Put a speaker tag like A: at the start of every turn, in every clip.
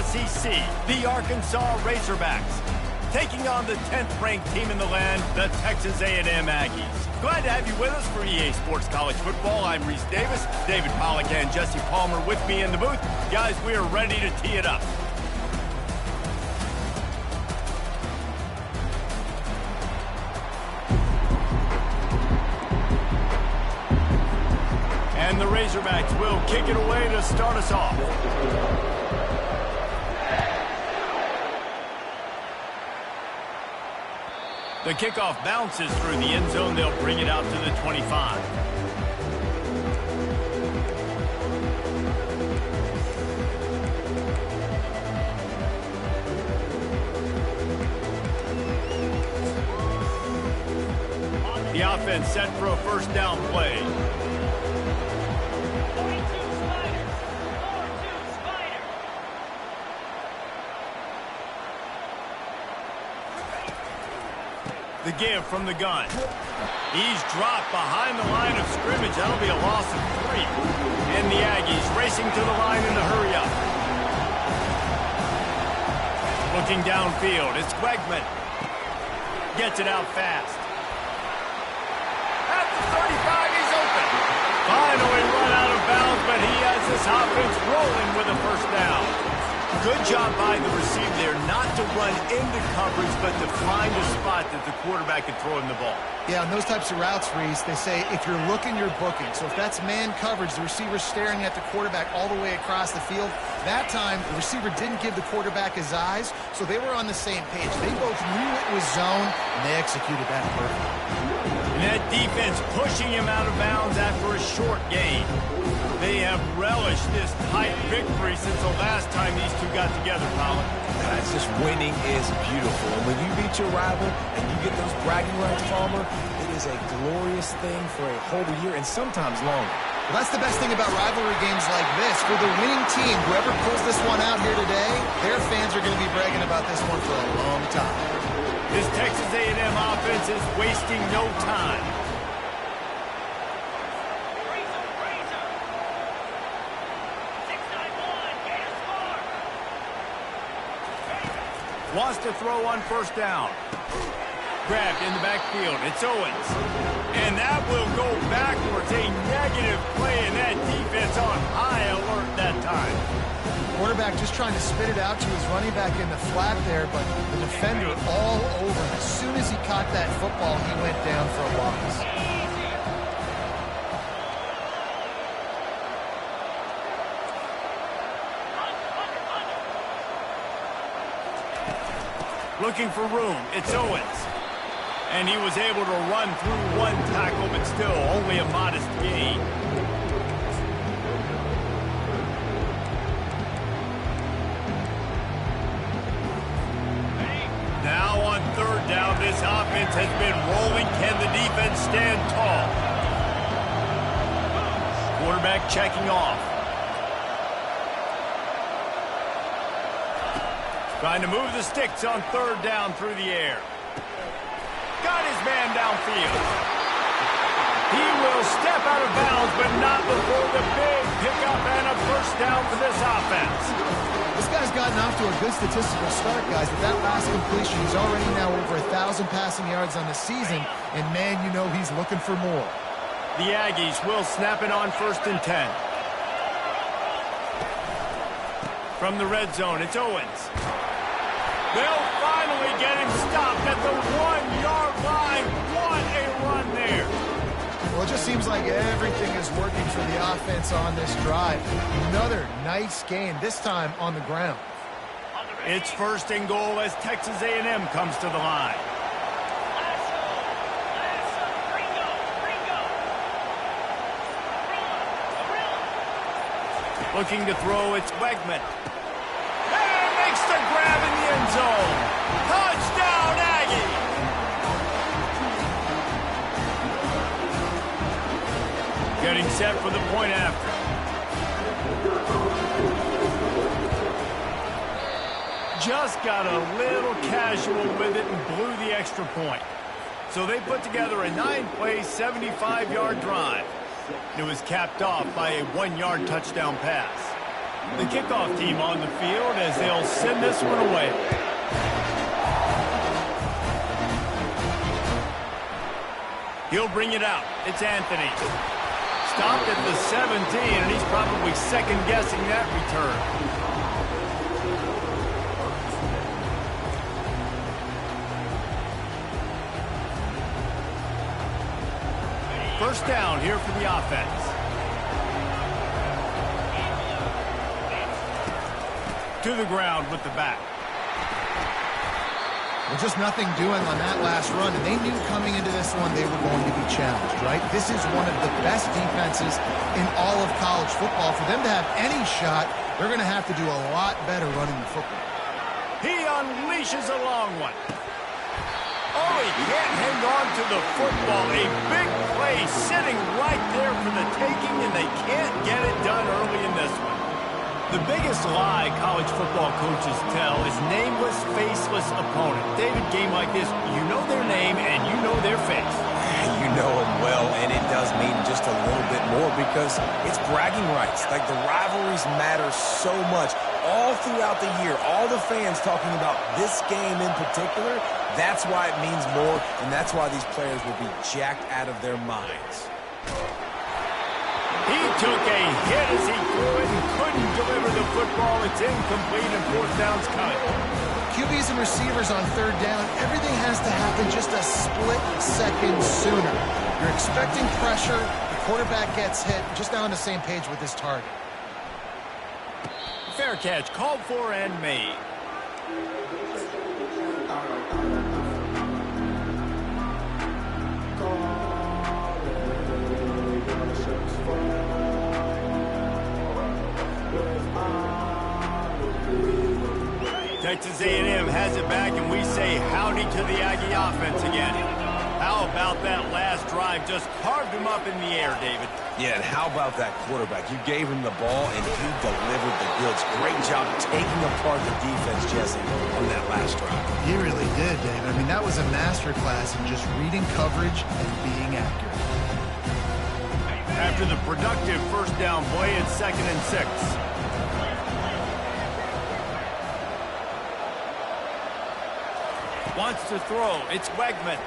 A: SEC, the Arkansas Razorbacks, taking on the 10th-ranked team in the land, the Texas A&M Aggies. Glad to have you with us for EA Sports College Football. I'm Reese Davis, David Pollack and Jesse Palmer with me in the booth. Guys, we are ready to tee it up. And the Razorbacks will kick it away to start us off. The kickoff bounces through the end zone. They'll bring it out to the 25. The offense set for a first down play. The give from the gun. He's dropped behind the line of scrimmage. That'll be a loss of 3. And the Aggies racing to the line in the hurry up. Looking downfield, it's Quegman. Gets it out fast. At the 35, he's open. Finally run out of bounds, but he has this offense rolling with a first down. Good job by the receiver there not to run into coverage, but to find a spot that the quarterback can throw him the ball.
B: Yeah, on those types of routes, Reese, they say if you're looking, you're booking. So if that's man coverage, the receiver's staring at the quarterback all the way across the field. That time, the receiver didn't give the quarterback his eyes, so they were on the same page. They both knew it was zone, and they executed that perfectly.
A: And that defense pushing him out of bounds after a short gain. They have relished this tight victory since the last time these two got together, Colin.
C: It's just winning is beautiful. And when you beat your rival and you get those bragging rights, Palmer, it is a glorious thing for a whole year and sometimes longer.
B: Well, that's the best thing about rivalry games like this. For the winning team, whoever pulls this one out here today, their fans are going to be bragging about this one for a long time.
A: This Texas A&M offense is wasting no time. Wants to throw on first down. Grabbed in the backfield. It's Owens. And that will go backwards. A negative play, and that defense on high alert that time.
B: Quarterback just trying to spit it out to his running back in the flat there, but the defender all over him. As soon as he caught that football, he went down for a loss.
A: Looking for room. It's Owens. And he was able to run through one tackle, but still only a modest gain. Now on third down, this offense has been rolling. Can the defense stand tall? Quarterback checking off. Trying to move the sticks on third down through the air. Got his man downfield. He will step out of bounds, but not before the big pickup and a first down for this offense.
B: This guy's gotten off to a good statistical start, guys. With that last completion, he's already now over 1,000 passing yards on the season, and man, you know he's looking for more.
A: The Aggies will snap it on 1st and 10. From the red zone, it's Owens. They'll finally get him stopped at the 1-yard line. What a run there.
B: Well, it just seems like everything is working for the offense on this drive. Another nice gain, this time on the ground.
A: It's 1st and goal as Texas A&M comes to the line. Looking to throw, it's Wegman. And makes the grab in the end zone. Touchdown, Aggie! Getting set for the point after. Just got a little casual with it and blew the extra point. So they put together a 9-play, 75-yard drive. It was capped off by a 1-yard touchdown pass. The kickoff team on the field as they'll send this one away. He'll bring it out. It's Anthony. Stopped at the 17, and he's probably second-guessing that return. First down here for the offense. To the ground with the back.
B: Well, just nothing doing on that last run, and they knew coming into this one they were going to be challenged, right? This is one of the best defenses in all of college football. For them to have any shot, they're going to have to do a lot better running the football.
A: He unleashes a long one. Oh, he can't hang on to the football. A big play sitting right there for the taking, and they can't get it done early in this one. The biggest lie college football coaches tell is nameless, faceless opponent. David, game like this, you know their name and you know their face.
C: You know them well, and it does mean just a little bit more because it's bragging rights. Like, the rivalries matter so much. All throughout the year, all the fans talking about this game in particular, that's why it means more, and that's why these players will be jacked out of their minds.
A: He took a hit as he threw it and couldn't deliver the football. It's incomplete and fourth down's coming.
B: QBs and receivers on third down, everything has to happen just a split second sooner. You're expecting pressure, the quarterback gets hit, just not on the same page with his target.
A: Fair catch, called for and made. Texas A&M has it back, and we say howdy to the Aggie offense again. How about that last drive? Just carved him up in the air, David.
C: Yeah, and how about that quarterback? You gave him the ball, and he delivered the goods. Great job taking apart the defense, Jesse, on that last drive.
B: He really did, Dave. I mean, that was a masterclass in just reading coverage and being accurate.
A: After the productive first down play, it's 2nd and 6. Wants to throw. It's Wegman.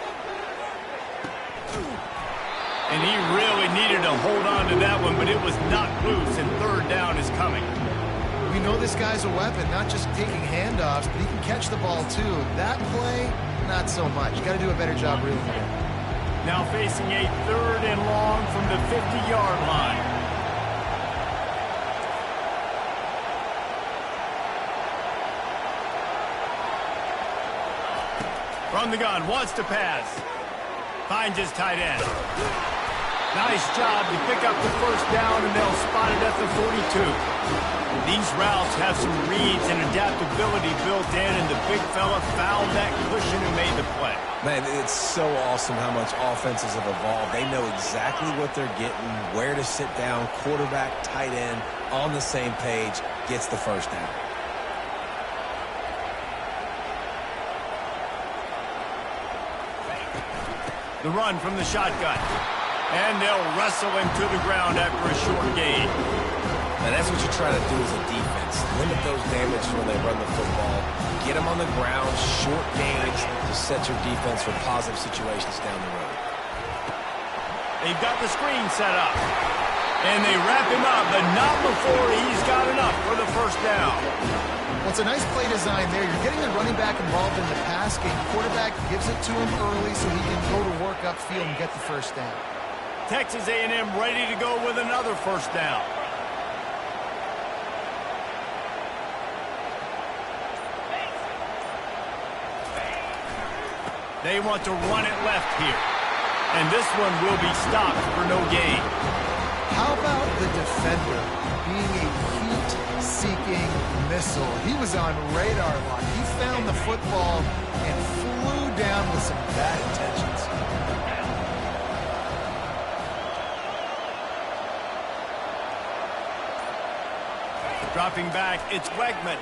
A: And he really needed to hold on to that one, but it was knocked loose, and third down is coming.
B: We know this guy's a weapon, not just taking handoffs, but he can catch the ball too. That play, not so much. Got to do a better job reeling it in.
A: Now facing a 3rd and long from the 50-yard line. From the gun, wants to pass. Finds his tight end. Nice job to pick up the first down, and they'll spot it at the 42. These routes have some reads and adaptability built in, and the big fella found that cushion and made the play.
C: Man, it's so awesome how much offenses have evolved. They know exactly what they're getting, where to sit down, quarterback, tight end, on the same page, gets the first down.
A: The run from the shotgun. And they'll wrestle him to the ground after a short gain.
C: And that's what you try to do as a defense. Limit those damages when they run the football. Get them on the ground, short gains to set your defense for positive situations down the road.
A: They've got the screen set up. And they wrap him up, but not before he's got enough for the first down.
B: Well, it's a nice play design there. You're getting the running back involved in the pass game. Quarterback gives it to him early so he can go to work upfield and get the first down.
A: Texas A&M ready to go with another first down. They want to run it left here. And this one will be stopped for no gain.
B: How about the defender being a heat-seeking missile? He was on radar lock. He found the football and flew down with some bad intentions.
A: Dropping back, it's Wegman.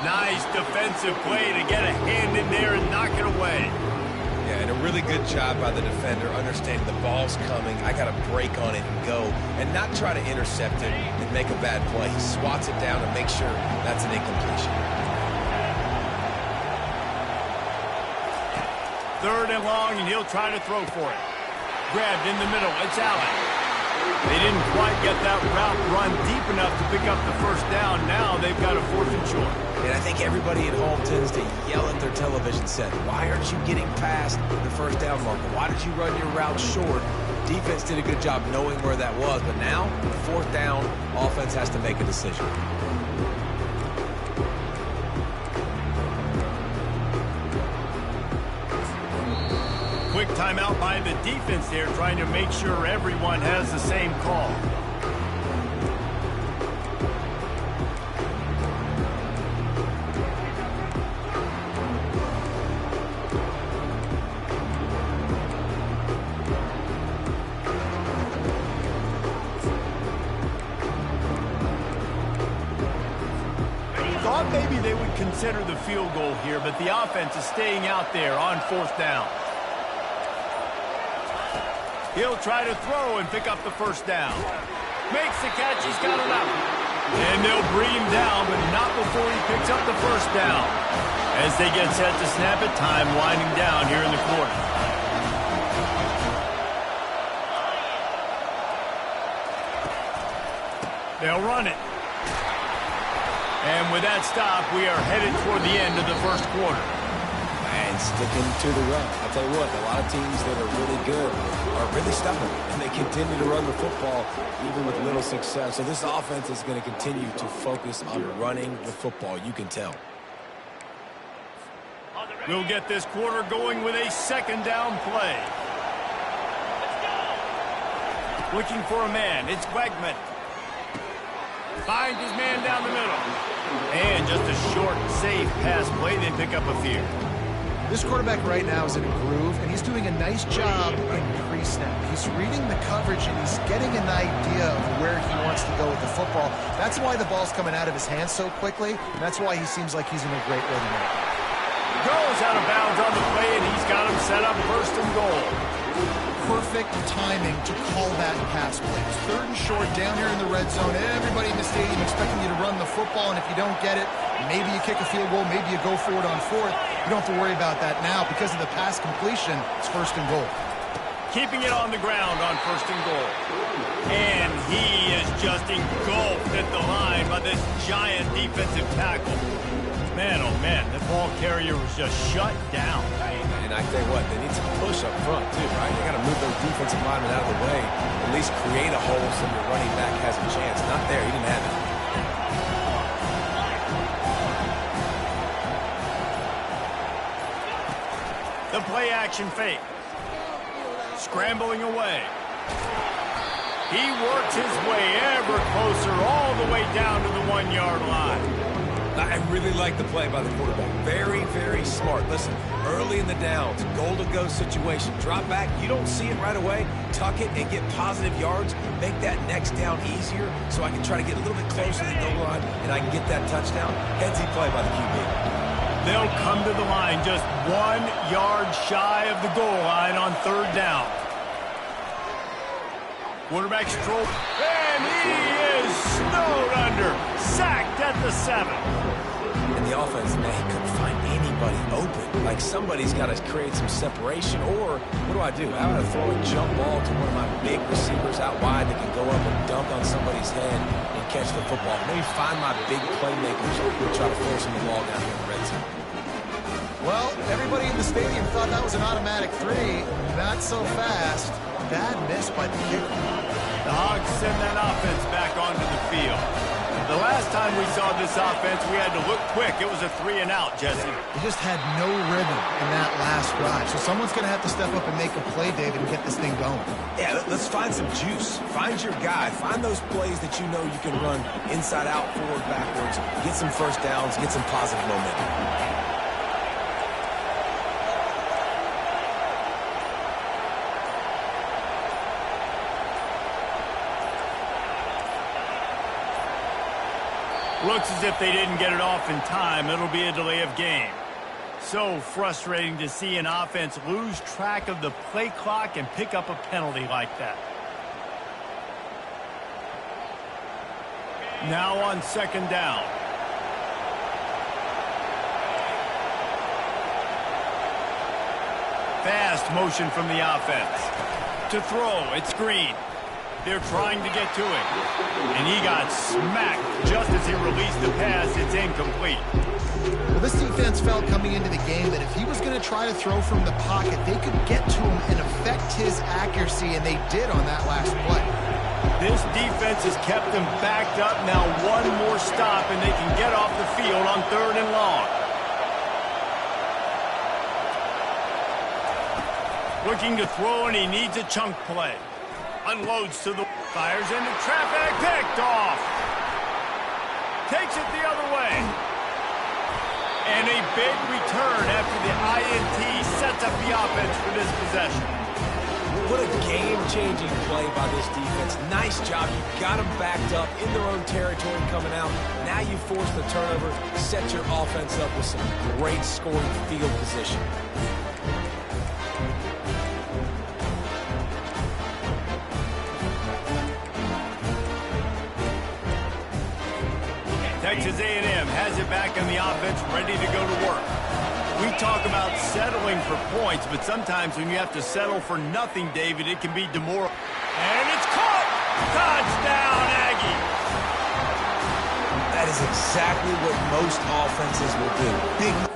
A: Nice defensive play to get a hand in there and knock it away.
C: Yeah, And a really good job by the defender understanding the ball's coming. I got to break on it and go and not try to intercept it and make a bad play. He swats it down and makes sure that's an incompletion.
A: 3rd and long, and he'll try to throw for it. Grabbed in the middle. It's Allen. They didn't quite get that route run deep enough to pick up the first down. Now they've got a 4th and short.
C: And I think everybody at home tends to yell at their television set. Why aren't you getting past the first down marker? Why did you run your route short? Defense did a good job knowing where that was. But now, 4th down, offense has to make a decision.
A: Quick timeout by the defense there, trying to make sure everyone has the same call. Thought maybe they would consider the field goal here, but the offense is staying out there on 4th down. He'll try to throw and pick up the first down. Makes the catch. He's got it out. And they'll bring him down, but not before he picks up the first down. As they get set to snap it, time winding down here in the quarter. They'll run it. And with that stop, we are headed toward the end of the first quarter.
C: And sticking to the run. I'll tell you what, a lot of teams that are really good are really stubborn, and they continue to run the football even with little success. So this offense is going to continue to focus on running the football. You can tell.
A: We'll get this quarter going with a 2nd down play. Looking for a man. It's Wegman. Finds his man down the middle. And just a short, safe pass play. They pick up a few.
B: This quarterback right now is in a groove, and he's doing a nice job in pre-snap. He's reading the coverage, and he's getting an idea of where he wants to go with the football. That's why the ball's coming out of his hands so quickly, and that's why he seems like he's in a great rhythm right now.
A: Goes out of bounds on the play, and he's got him set up 1st and goal.
B: Perfect timing to call that pass play. It's 3rd and short down here in the red zone. Everybody in the stadium expecting you to run the football, and if you don't get it, maybe you kick a field goal, maybe you go for it on 4th. You don't have to worry about that now. Because of the pass completion, it's 1st and goal.
A: Keeping it on the ground on 1st and goal. And he is just engulfed at the line by this giant defensive tackle. Man, oh man, the ball carrier was just shut down.
C: And I tell you what, they need some push up front too, right? You got to move those defensive linemen out of the way. At least create a hole so your running back has a chance. Not there. He didn't have it.
A: The play action fake. Scrambling away. He works his way ever closer all the way down to the 1-yard line.
C: I really like the play by the quarterback. Very, very smart. Listen, early in the downs, goal-to-go situation. Drop back, you don't see it right away. Tuck it and get positive yards. Make that next down easier so I can try to get a little bit closer to the goal line and I can get that touchdown. Headsy play by the QB.
A: They'll come to the line just 1 yard shy of the goal line on 3rd down. Quarterback stroke, and he is snowed under. Sacked at the 7.
C: And the offense, man, he couldn't find anybody open. Like somebody's got to create some separation, or what do? How about I throw a jump ball to one of my big receivers out wide that can go up and dunk on somebody's head and catch the football. Maybe find my big playmakers and try to force them the ball down here in the red zone.
B: Well, everybody in the stadium thought that was an automatic 3. Not so fast. Bad miss by the kicker.
A: The Hogs send that offense back onto the field. The last time we saw this offense, we had to look quick. It was a 3 and out, Jesse.
B: He just had no rhythm in that last drive. So someone's going to have to step up and make a play, David, and get this thing going.
C: Yeah, let's find some juice. Find your guy. Find those plays that you know you can run inside out, forward, backwards. Get some first downs. Get some positive momentum.
A: Looks as if they didn't get it off in time. It'll be a delay of game. So frustrating to see an offense lose track of the play clock and pick up a penalty like that. Now on second down. Fast motion from the offense. To throw, it's Green. They're trying to get to it. And he got smacked just as he released the pass. It's incomplete.
B: Well, this defense felt coming into the game that if he was going to try to throw from the pocket, they could get to him and affect his accuracy, and they did on that last play.
A: This defense has kept them backed up. Now one more stop, and they can get off the field on 3rd and long. Looking to throw, and he needs a chunk play. Unloads to the... Fires into traffic. Picked off. Takes it the other way. And a big return after the INT sets up the offense for this possession.
C: What a game-changing play by this defense. Nice job. You got them backed up in their own territory coming out. Now you force the turnover, set your offense up with some great scoring field position.
A: Texas A&M has it back on the offense, ready to go to work. We talk about settling for points, but sometimes when you have to settle for nothing, David, it can be demoralizing. And it's caught! Touchdown, Aggie!
C: That is exactly what most offenses will do.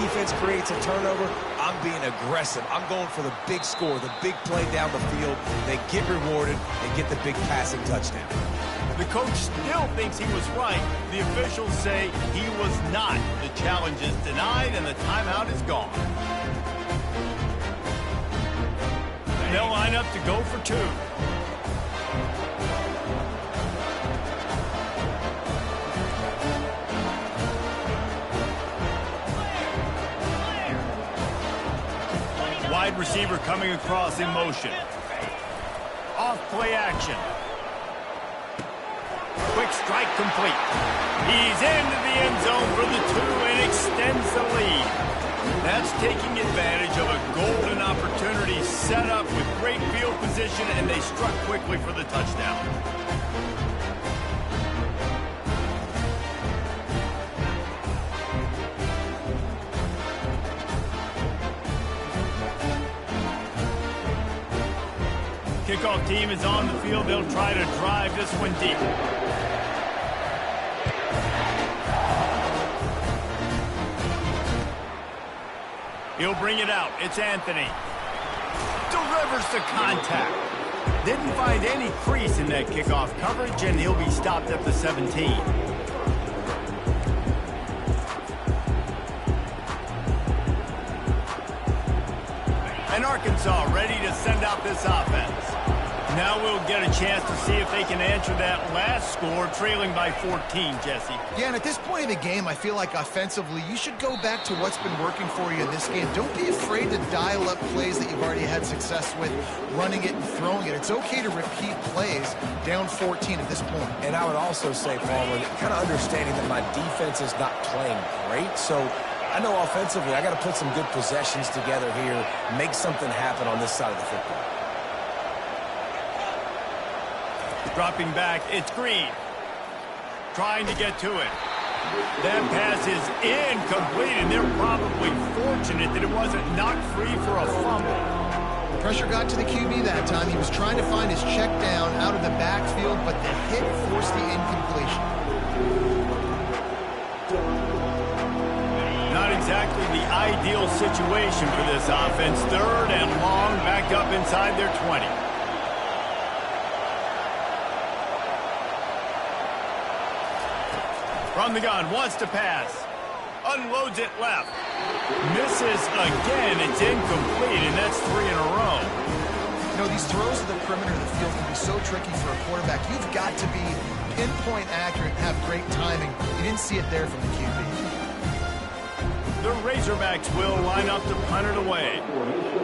C: Defense creates a turnover. I'm being aggressive. I'm going for the big score, the big play down the field. They get rewarded. They get the big passing touchdown.
A: The coach still thinks he was right. The officials say he was not. The challenge is denied, and the timeout is gone. They'll line up to go for 2. Wide receiver coming across in motion. Off play action. Quick strike complete. He's into the end zone for the 2 and extends the lead. That's taking advantage of a golden opportunity set up with great field position, and they struck quickly for the touchdown. Kickoff team is on the field. They'll try to drive this one deep. He'll bring it out. It's Anthony. Delivers the contact. Didn't find any crease in that kickoff coverage, and he'll be stopped at the 17. And Arkansas ready to send out this offense. Now we'll get a chance to see if they can answer that last score, trailing by 14, Jesse.
B: Yeah, and at this point in the game, I feel like offensively, you should go back to what's been working for you in this game. Don't be afraid to dial up plays that you've already had success with, running it and throwing it. It's okay to repeat plays down 14 at this point. And I would also say, Paul, kind of understanding that my defense is not playing great, so I know offensively I got to put some good possessions together here, make something happen on this side of the football.
A: Dropping back, it's Green. Trying to get to it. That pass is incomplete, and they're probably fortunate that it wasn't knocked free for a fumble.
B: Pressure got to the QB that time. He was trying to find his check down out of the backfield, but the hit forced the incompletion.
A: Not exactly the ideal situation for this offense. 3rd and long, back up inside their 20. From the gun, wants to pass. Unloads it left. Misses again. It's incomplete, and that's 3 in a row.
B: You know, these throws to the perimeter of the field can be so tricky for a quarterback. You've got to be pinpoint accurate and have great timing. You didn't see it there from the QB.
A: The Razorbacks will line up to punt it away.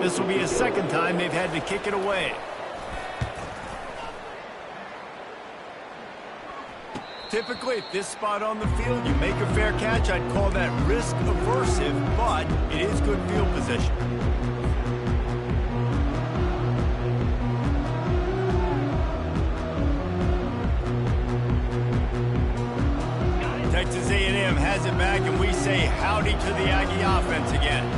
A: This will be a second time they've had to kick it away. Typically, at this spot on the field, you make a fair catch. I'd call that risk aversive, but it is good field position. Texas A&M has it back, and we say howdy to the Aggie offense again.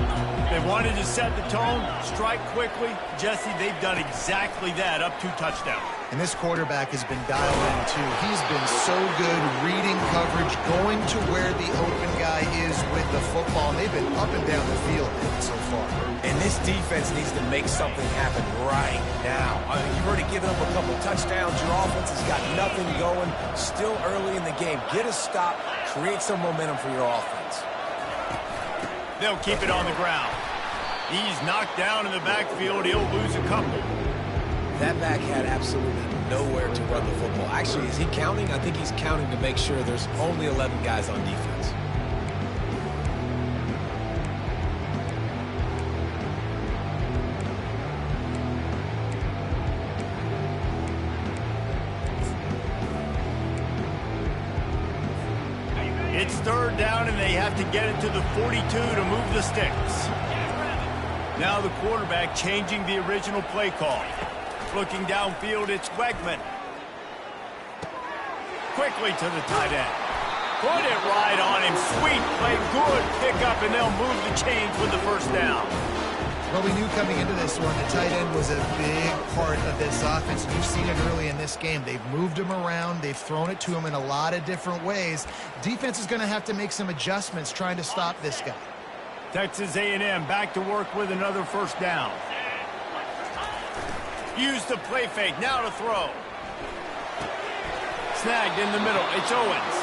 A: They wanted to set the tone, strike quickly. Jesse, they've done exactly that, up 2 touchdowns.
B: And this quarterback has been dialed in, too. He's been so good reading coverage, going to where the open guy is with the football. And they've been up and down the field so far.
C: And this defense needs to make something happen right now. I mean, you've already given up a couple touchdowns. Your offense has got nothing going. Still early in the game. Get a stop. Create some momentum for your offense.
A: They'll keep it on the ground. He's knocked down in the backfield. He'll lose a couple.
C: That back had absolutely nowhere to run the football. Actually, is he counting? I think he's counting to make sure there's only 11 guys on defense.
A: It's 3rd down, and they have to get it to the 42 to move the sticks. Now the quarterback changing the original play call. Looking downfield, it's Wegman. Quickly to the tight end. Put it right on him. Sweet play, good pickup, and they'll move the chains with the 1st down.
B: Well, we knew coming into this one, the tight end was a big part of this offense. You've seen it early in this game. They've moved him around. They've thrown it to him in a lot of different ways. Defense is going to have to make some adjustments trying to stop this guy.
A: Texas A&M back to work with another 1st down. Use the play fake. Now to throw. Snagged in the middle. It's Owens.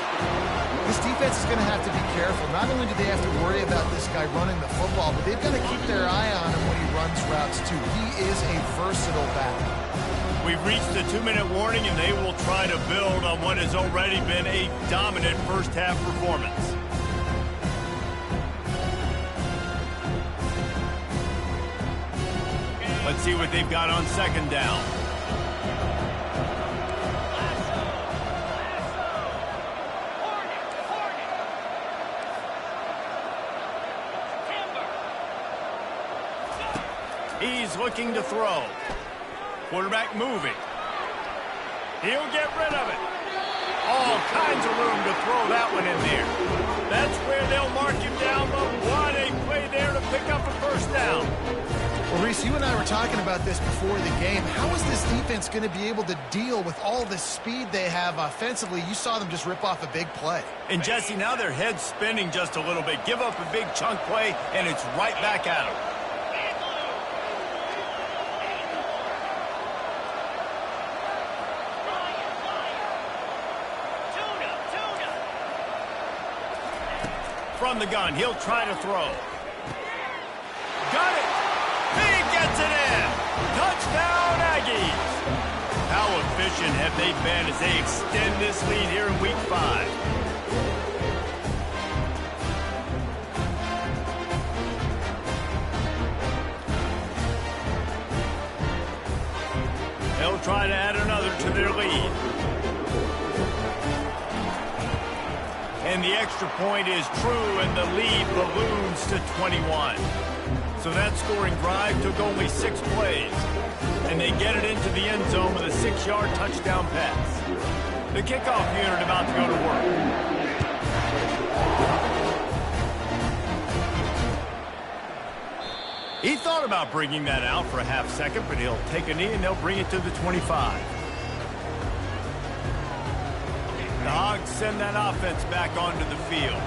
B: This defense is going to have to be careful. Not only do they have to worry about this guy running the football, but they've got to keep their eye on him when he runs routes, too. He is a versatile back.
A: We've reached the 2-minute warning, and they will try to build on what has already been a dominant first-half performance. Let's see what they've got on 2nd down. He's looking to throw. Quarterback moving. He'll get rid of it. All kinds of room to throw that one in there. That's where they'll mark him down, but what a play there to pick up a 1st down.
B: Well, Reese, you and I were talking about this before the game. How is this defense going to be able to deal with all the speed they have offensively? You saw them just rip off a big play.
A: And, Jesse, now their head's spinning just a little bit. Give up a big chunk play, and it's right back at them. From the gun, he'll try to throw. Got it! He gets it in! Touchdown, Aggies! How efficient have they been as they extend this lead here in Week 5? They'll try to add another to their lead. And the extra point is true, and the lead balloons to 21. So that scoring drive took only 6 plays. And they get it into the end zone with a 6-yard touchdown pass. The kickoff unit about to go to work. He thought about bringing that out for a half second, but he'll take a knee and they'll bring it to the 25. The Hogs send that offense back onto the field.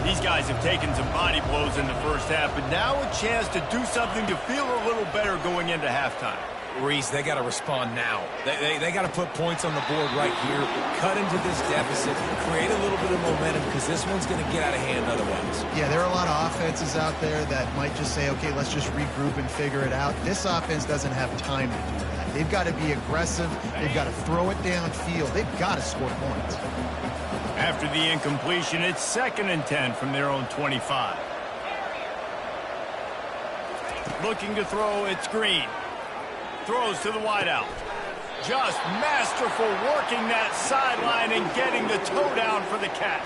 A: These guys have taken some body blows in the 1st half, but now a chance to do something to feel a little better going into halftime.
C: Reese, they got to respond now. They got to put points on the board right here, cut into this deficit, create a little bit of momentum, because this one's going to get out of hand otherwise.
B: Yeah, there are a lot of offenses out there that might just say, okay, let's just regroup and figure it out. This offense doesn't have time to do that. They've got to be aggressive. They've got to throw it downfield. They've got to score points.
A: After the incompletion, it's 2nd and 10 from their own 25. Looking to throw, it's Green. Throws to the wideout. Just masterful working that sideline and and getting the toe down for the catch.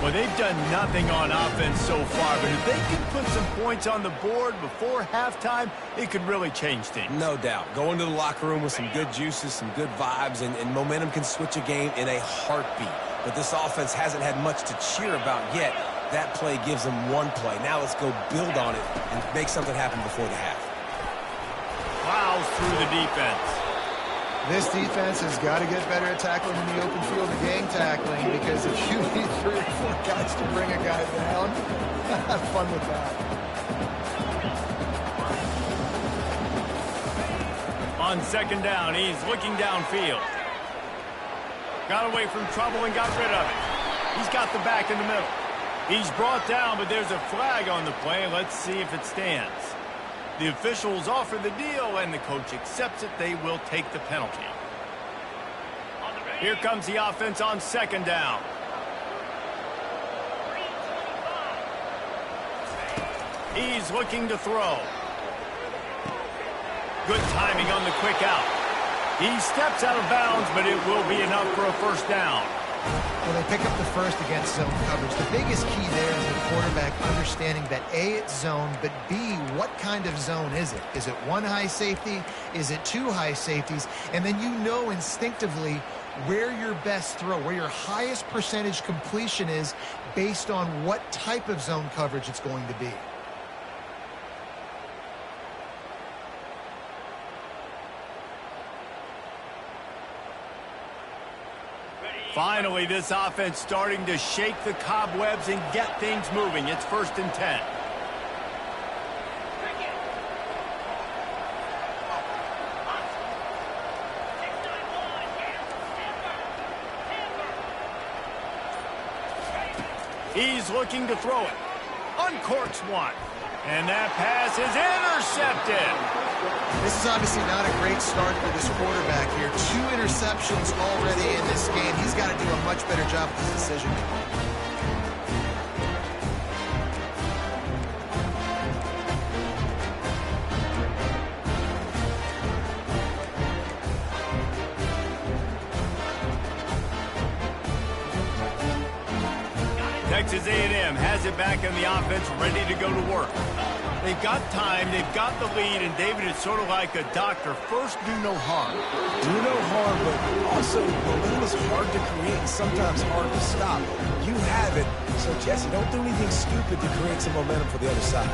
A: Well, they've done nothing on offense so far, but if they can put some points on the board before halftime, it could really change things.
C: No doubt. Go into the locker room with some good juices, some good vibes, and momentum can switch a game in a heartbeat. But this offense hasn't had much to cheer about yet. That play gives them one play. Now let's go build on it and make something happen before the half.
A: Plows through the defense.
B: This defense has got to get better at tackling in the open field and gang tackling, because if you need 3 or 4 guys to bring a guy down, have fun with that.
A: On second down, he's looking downfield. Got away from trouble and got rid of it. He's got the back in the middle. He's brought down, but there's a flag on the play. Let's see if it stands. The officials offer the deal, and the coach accepts it. They will take the penalty. Here comes the offense on second down. He's looking to throw. Good timing on the quick out. He steps out of bounds, but it will be enough for a first down.
B: Well, they pick up the first against zone coverage. The biggest key there is the quarterback understanding that A, it's zone, but B, what kind of zone is it? Is it 1 high safety? Is it 2 high safeties? And then you know instinctively where your best throw, where your highest percentage completion is based on what type of zone coverage it's going to be.
A: Finally, this offense starting to shake the cobwebs and get things moving. It's 1st and 10. He's looking to throw it. Uncorks one. And that pass is intercepted.
B: This is obviously not a great start for this quarterback here. 2 interceptions already in this game. He's got to do a much better job with his decision making.
A: Texas A&M has it back in the offense, ready to go to work. They've got time, they've got the lead, and David, it's sort of like a doctor. First, do no harm.
C: Do no harm, but also momentum is hard to create and sometimes hard to stop. You have it, so Jesse, don't do anything stupid to create some momentum for the other side.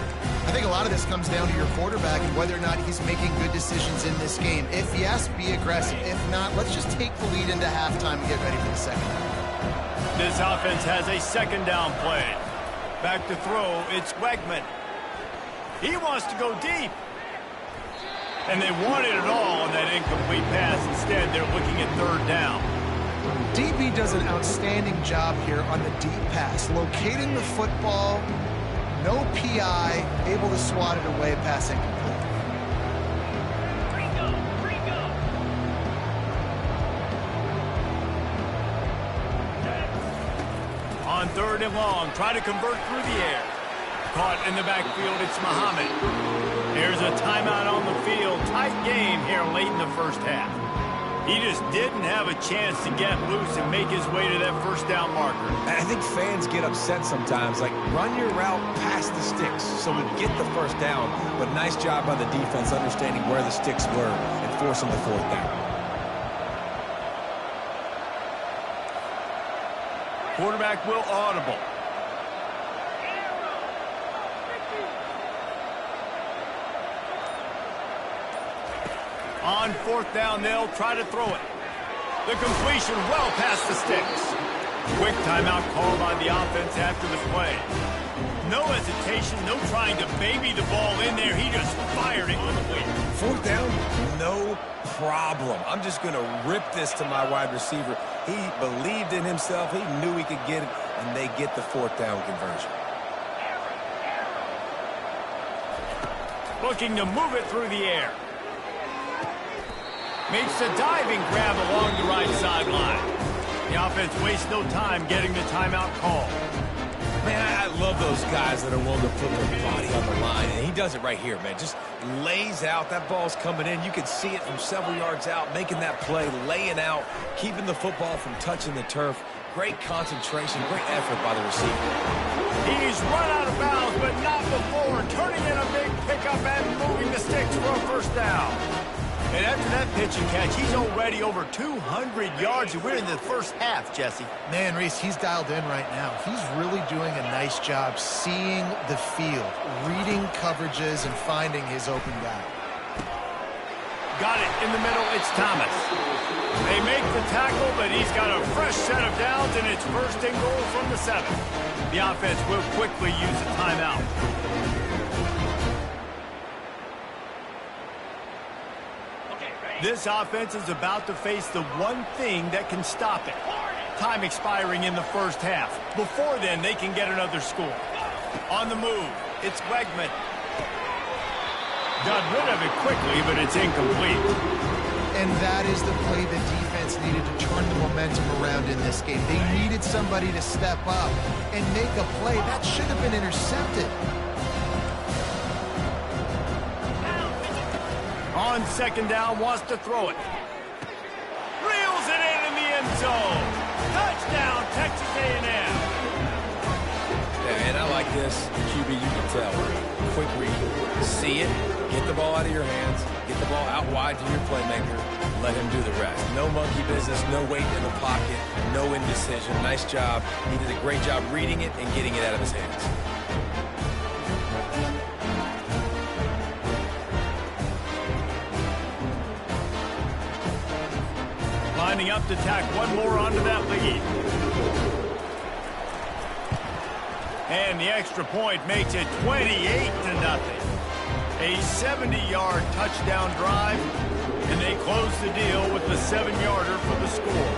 B: I think a lot of this comes down to your quarterback and whether or not he's making good decisions in this game. If yes, be aggressive. If not, let's just take the lead into halftime and get ready for the second half.
A: This offense has a second down play. Back to throw, it's Wegman. He wants to go deep. And they wanted it all on that incomplete pass. Instead, they're looking at 3rd down.
B: DB does an outstanding job here on the deep pass. Locating the football, no PI, able to swat it away, pass incomplete.
A: On 3rd and long, try to convert through the air. Caught in the backfield, it's Muhammad. Here's a timeout on the field. Tight game here late in the first half. He just didn't have a chance to get loose and make his way to that first down marker.
C: I think fans get upset sometimes, like run your route past the sticks so we get the first down. But nice job by the defense understanding where the sticks were and forcing the 4th down.
A: Quarterback will audible. On 4th down, they'll try to throw it. The completion well past the sticks. Quick timeout called by the offense after the play. No hesitation, no trying to baby the ball in there. He just fired it quickly.
C: 4th down, no problem. I'm just going to rip this to my wide receiver. He believed in himself. He knew he could get it, and they get the 4th down conversion.
A: Looking to move it through the air. Makes a diving grab along the right sideline. The offense wastes no time getting the timeout call.
C: Man, I love those guys that are willing to put their body on the line, and he does it right here, man. Just lays out. That ball's coming in. You can see it from several yards out, making that play, laying out, keeping the football from touching the turf. Great concentration, great effort by the receiver.
A: He's run out of bounds, but not before turning in a big pickup and moving the sticks for a first down. And after that pitch and catch, he's already over 200 yards, and we're in the first half, Jesse.
B: Man, Reese, he's dialed in right now. He's really doing a nice job seeing the field, reading coverages, and finding his open guy.
A: Got it in the middle. It's Thomas. They make the tackle, but he's got a fresh set of downs, and it's first and goal from the 7. The offense will quickly use a timeout. This offense is about to face the one thing that can stop it. Time expiring in the first half. Before then, they can get another score. On the move, it's Wegman. Got rid of it quickly, but it's incomplete.
B: And that is the play the defense needed to turn the momentum around in this game. They needed somebody to step up and make a play. That should have been intercepted.
A: On second down, wants to throw it. Reels it in the end zone. Touchdown, Texas A&M.
C: Yeah, and I like this. QB, you can tell. Quick read. See it. Get the ball out of your hands. Get the ball out wide to your playmaker. Let him do the rest. No monkey business, no waiting in the pocket, no indecision. Nice job. He did a great job reading it and getting it out of his hands.
A: Lining up to tack one more onto that lead. And the extra point makes it 28-0. A 70-yard touchdown drive, and they close the deal with the 7-yarder for the score.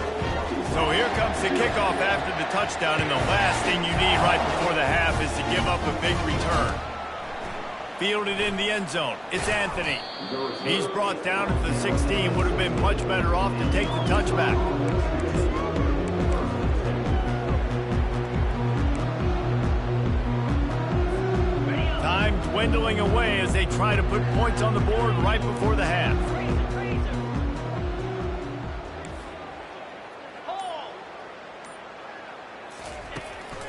A: So here comes the kickoff after the touchdown, and the last thing you need right before the half is to give up a big return. Fielded in the end zone. It's Anthony. He's brought down at the 16. Would have been much better off to take the touchback. Time dwindling away as they try to put points on the board right before the half.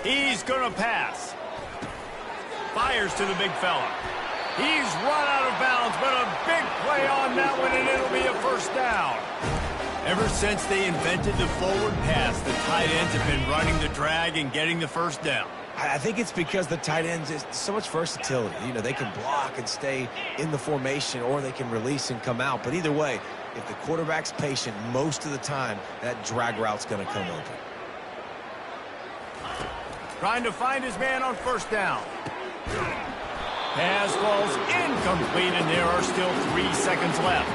A: He's going to pass. Fires to the big fella. He's run out of bounds, but a big play on that one, and it'll be a first down. Ever since they invented the forward pass, the tight ends have been running the drag and getting the first down.
C: I think it's because the tight ends is so much versatility. You know, they can block and stay in the formation, or they can release and come out. But either way, if the quarterback's patient, most of the time, that drag route's going to come open.
A: Trying to find his man on first down. Pass falls incomplete, and there are still 3 seconds left.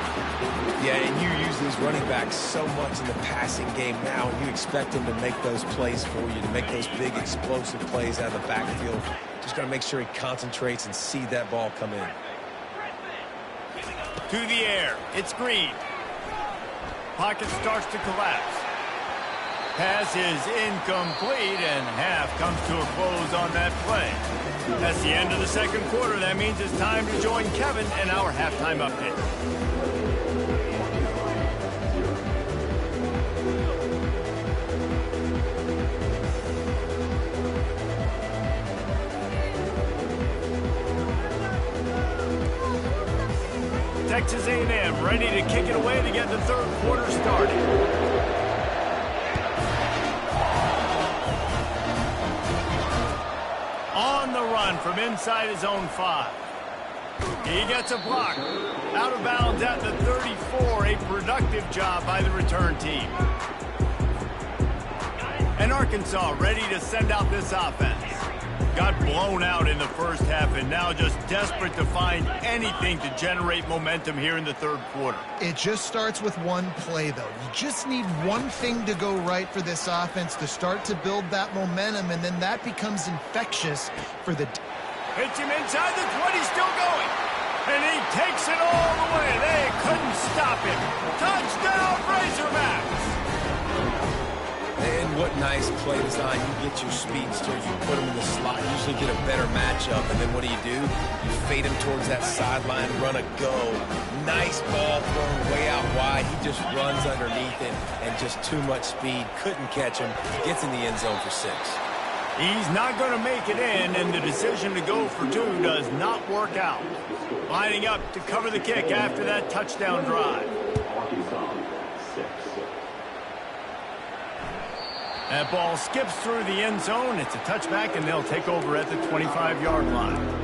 C: Yeah, and you use these running backs so much in the passing game now, and you expect them to make those plays for you, to make those big explosive plays out of the backfield. Just got to make sure he concentrates and see that ball come in.
A: To the air. It's Green. Pocket starts to collapse. Pass is incomplete, and half comes to a close on that play. That's the end of the second quarter. That means it's time to join Kevin in our halftime update. Texas A&M ready to kick it away to get the third quarter started. On the run from inside his own 5. He gets a block. Out of bounds at the 34. A productive job by the return team. And Arkansas ready to send out this offense. Got blown out in the first half and now just desperate to find anything to generate momentum here in the third quarter.
B: It just starts with one play, though. You just need one thing to go right for this offense to start to build that momentum, and then that becomes infectious for the...
A: Hits him inside the 20, still going. And he takes it all the way. They couldn't stop him. Touchdown, Razorbacks!
C: And what nice play design. You get your speedster, you put him in the slot, usually get a better matchup, and then what do? You fade him towards that sideline, run a go. Nice ball thrown way out wide. He just runs underneath it, and just too much speed. Couldn't catch him. Gets in the end zone for 6.
A: He's not going to make it in, and the decision to go for 2 does not work out. Lining up to cover the kick after that touchdown drive. That ball skips through the end zone. It's a touchback, and they'll take over at the 25-yard line.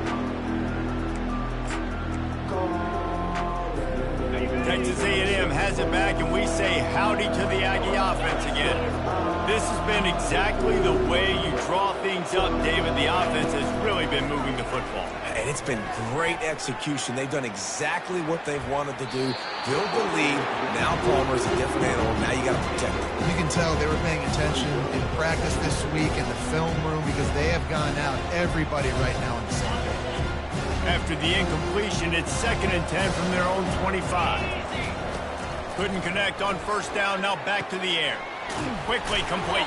A: Texas A&M has it back, and we say howdy to the Aggie offense again. This has been exactly the way you draw things up, David. The offense has really been moving the football.
C: And it's been great execution. They've done exactly what they've wanted to do. Build the lead. Now Palmer's a different animal. Now you got to protect him.
B: You can tell they were paying attention in practice this week in the film room because they have gone out, everybody right now in the same page.
A: After the incompletion, it's 2nd and 10 from their own 25. Couldn't connect on first down. Now back to the air. Quickly complete.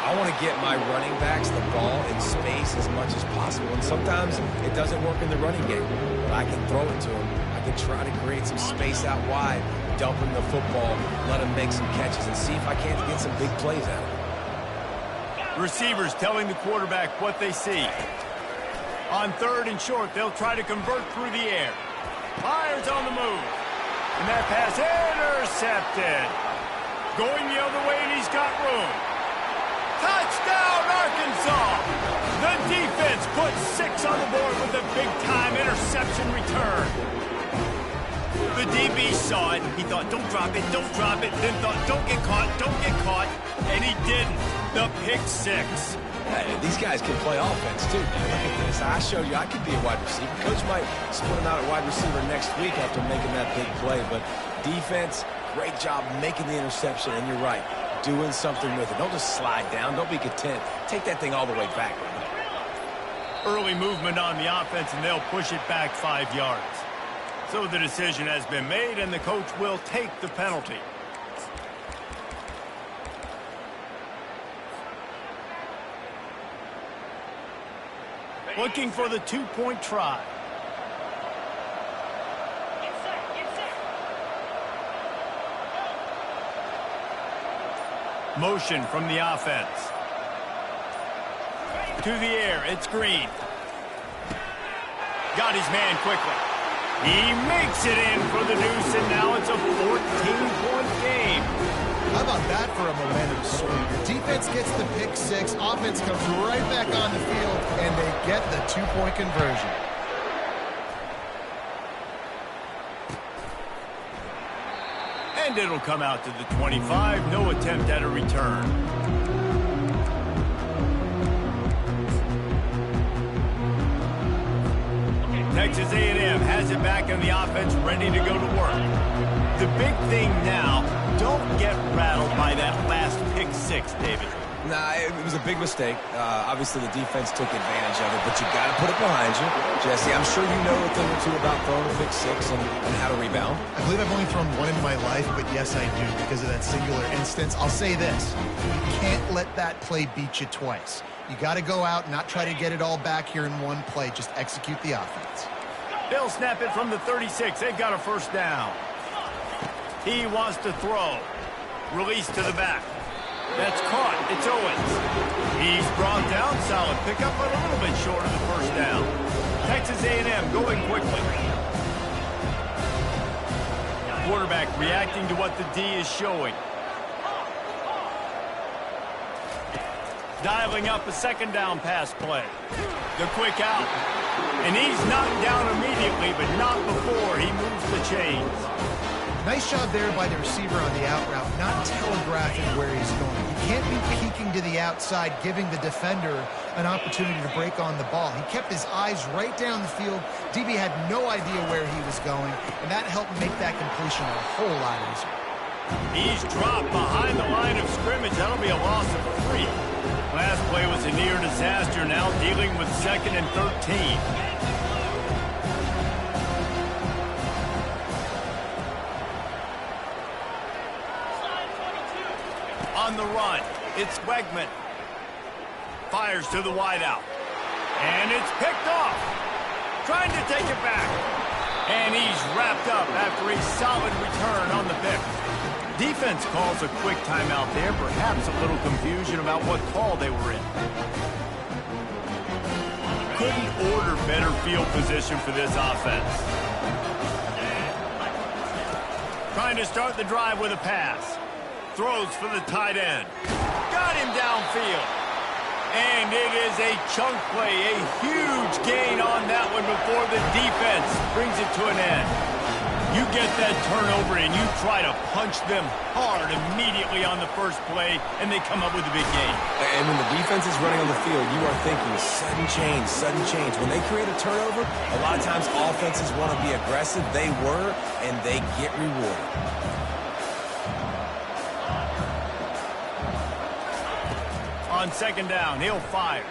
C: I want to get my running backs the ball in space as much as possible. And sometimes it doesn't work in the running game. But I can throw it to them. I can try to create some space out wide, dump him the football, let him make some catches, and see if I can't get some big plays out of it.
A: Receivers telling the quarterback what they see. On 3rd and short, they'll try to convert through the air. Myers on the move. And that pass intercepted. Going the other way, and he's got room. Touchdown, Arkansas! The defense puts 6 on the board with a big-time interception return. The DB saw it. He thought, don't drop it, don't drop it. Then thought, don't get caught. And he didn't. The pick 6.
C: These guys can play offense, too, man. Look at this. I showed you I could be a wide receiver. Coach might split him out at wide receiver next week after making that big play. But defense, great job making the interception. And you're right, doing something with it. Don't just slide down. Don't be content. Take that thing all the way back.
A: Early movement on the offense, and they'll push it back 5 yards. So the decision has been made, and the coach will take the penalty. Looking for the 2-point try. Motion from the offense. To the air, it's Green. Got his man quickly. He makes it in for the deuce, and now it's a 14-point game.
B: How about that for a momentum swing? Your defense gets the pick 6, offense comes right back on the field, and they get the 2-point conversion.
A: And it'll come out to the 25. No attempt at a return. Texas A&M has it back in the offense, ready to go to work. The big thing now, don't get rattled by that last pick 6, David.
C: Nah, it was a big mistake. Obviously, the defense took advantage of it, but you got to put it behind you. Jesse, I'm sure you know a thing or two about throwing a pick 6 and how to rebound.
B: I believe I've only thrown one in my life, but yes, I do because of that singular instance. I'll say this. You can't let that play beat you twice. You got to go out and not try to get it all back here in one play. Just execute the offense.
A: They'll snap it from the 36. They've got a first down. He wants to throw. Release to the back. That's caught. It's Owens. He's brought down. Solid pickup, but a little bit short of the first down. Texas A&M going quickly. Quarterback reacting to what the D is showing. Dialing up a 2nd down pass play. The quick out. And he's knocked down immediately, but not before he moves the chains.
B: Nice job there by the receiver on the out route, not telegraphing where he's going. He can't be peeking to the outside, giving the defender an opportunity to break on the ball. He kept his eyes right down the field. DB had no idea where he was going, and that helped make that completion a whole lot easier.
A: He's dropped behind the line of scrimmage. That'll be a loss of 3. Last play was a near disaster, now dealing with 2nd and 13. On the run, It's Wegman. Fires to the wideout. And it's picked off. Trying to take it back. And he's wrapped up after a solid return on the pick. Defense calls a quick timeout there. Perhaps a little confusion about what call they were in. Couldn't order better field position for this offense. Trying to start the drive with a pass. Throws for the tight end. Got him downfield. And it is a chunk play, a huge gain on that one before the defense brings it to an end. You get that turnover and you try to punch them hard immediately on the first play, and they come up with a big gain.
C: And when the defense is running on the field, you are thinking sudden change, sudden change. When they create a turnover, a lot of times offenses want to be aggressive. They were, and they get rewarded.
A: On second down, he'll fire.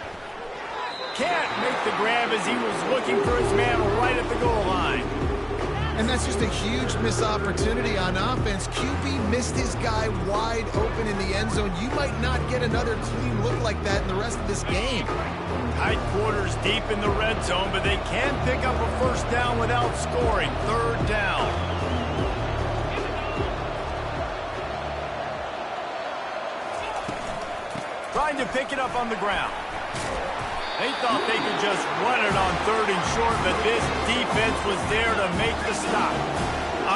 A: Can't make the grab as he was looking for his man right at the goal line.
B: And that's just a huge missed opportunity on offense. QB missed his guy wide open in the end zone. You might not get another clean look like that in the rest of this game.
A: Tight quarters deep in the red zone, but they can pick up a first down without scoring. Third down. Trying to pick it up on the ground. They thought they could just run it on third and short, but this defense was there to make the stop.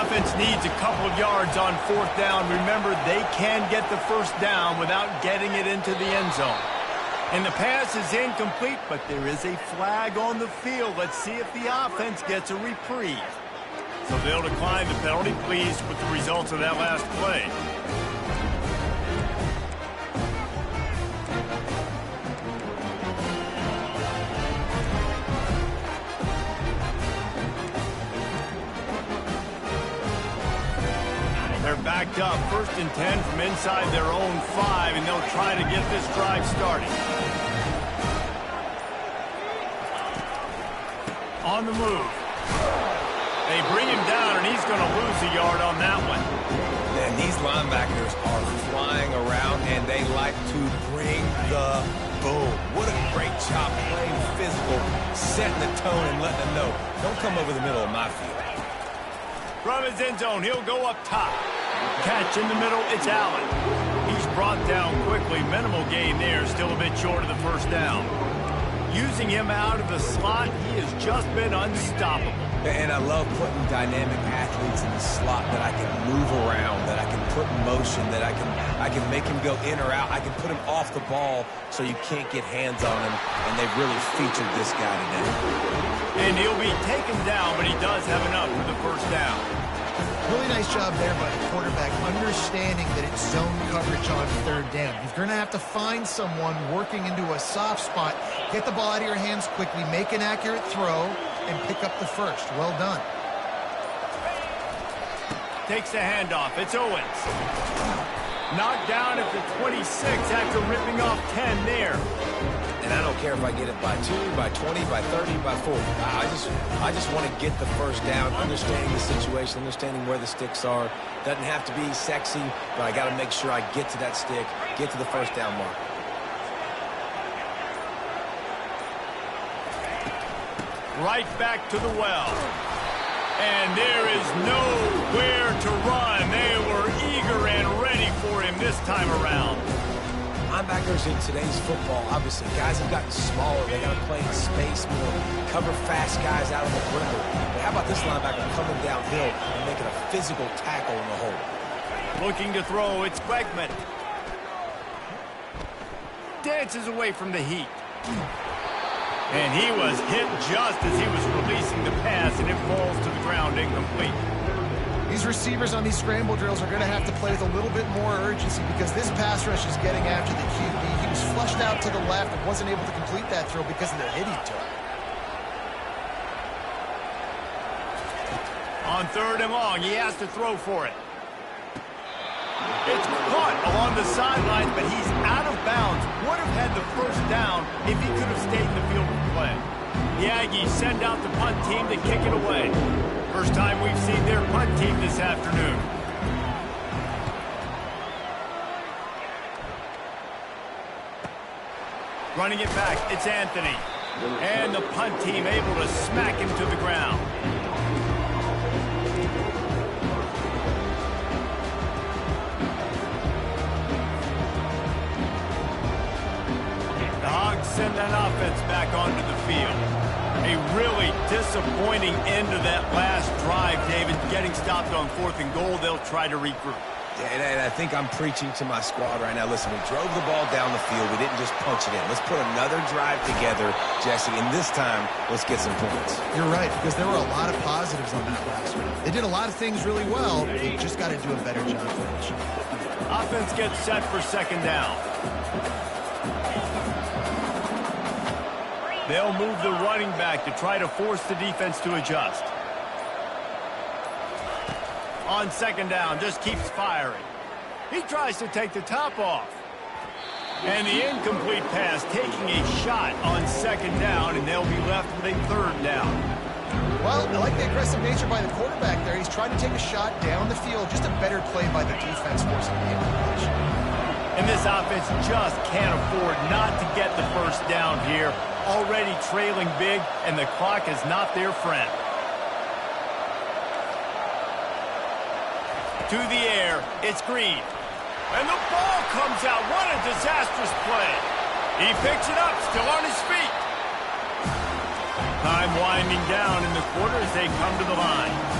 A: Offense needs a couple of yards on fourth down. Remember, they can get the first down without getting it into the end zone. And the pass is incomplete, but there is a flag on the field. Let's see if the offense gets a reprieve. So they'll decline the penalty, pleased with the results of that last play. They're backed up, 1st and 10 from inside their own 5, and they'll try to get this drive started. On the move. They bring him down, and he's going to lose a yard on that one.
C: Man, these linebackers are flying around, and they like to bring the boom. What a great job playing physical, setting the tone and letting them know, don't come over the middle of my field.
A: From his end zone, he'll go up top. Catch in the middle, it's Allen. He's brought down quickly. Minimal gain there, still a bit short of the first down. Using him out of the slot, he has just been unstoppable.
C: And I love putting dynamic athletes in the slot that I can move around, that I can put in motion, that I can make him go in or out. I can put him off the ball so you can't get hands on him, and they've really featured this guy today.
A: And he'll be taken down, but he does have enough for the first down.
B: Really nice job there by the quarterback, understanding that it's zone coverage on third down. You're going to have to find someone working into a soft spot, get the ball out of your hands quickly, make an accurate throw, and pick up the first. Well done.
A: Takes the handoff. It's Owens. Knocked down at the 26 after ripping off 10 there.
C: And I don't care if I get it by 2, by 20, by 30, by 40. I just want to get the first down, understanding the situation, understanding where the sticks are. Doesn't have to be sexy, but I got to make sure I get to that stick, get to the first down mark.
A: Right back to the well. And there is nowhere to run. They were eager and ready for him this time around.
C: Linebackers in today's football, obviously, guys have gotten smaller. They got to play in space more, cover fast guys out of the perimeter. But how about this linebacker coming downhill and making a physical tackle in the hole?
A: Looking to throw, it's Wegman. Dances away from the heat. And he was hit just as he was releasing the pass, and it falls to the ground incomplete.
B: These receivers on these scramble drills are going to have to play with a little bit more urgency because this pass rush is getting after the QB. He was flushed out to the left and wasn't able to complete that throw because of the hit he took.
A: On third and long, he has to throw for it. It's caught along the sidelines, but he's out of bounds. Would have had the first down if he could have stayed in the field of play. The Aggies send out the punt team to kick it away. First time we've seen their punt team this afternoon. Running it back, it's Anthony. And the punt team able to smack him to the ground. The Hogs send that offense back onto the field. A really disappointing end to that last drive, David. Getting stopped on 4th and goal, they'll try to regroup.
C: And I think I'm preaching to my squad right now. Listen, we drove the ball down the field. We didn't just punch it in. Let's put another drive together, Jesse, and this time, let's get some points.
B: You're right, because there were a lot of positives on that last one. They did a lot of things really well. They just got to do a better job finishing.
A: Offense gets set for 2nd down. They'll move the running back to try to force the defense to adjust. On 2nd down, just keeps firing. He tries to take the top off. And the incomplete pass taking a shot on 2nd down, and they'll be left with a 3rd down.
B: Well, I like the aggressive nature by the quarterback there. He's trying to take a shot down the field. Just a better play by the defense forcing the incompletion.
A: And this offense just can't afford not to get the 1st down here. Already trailing big, and the clock is not their friend. To the air, it's Green. And the ball comes out. What a disastrous play. He picks it up, still on his feet. Time winding down in the quarter as they come to the line.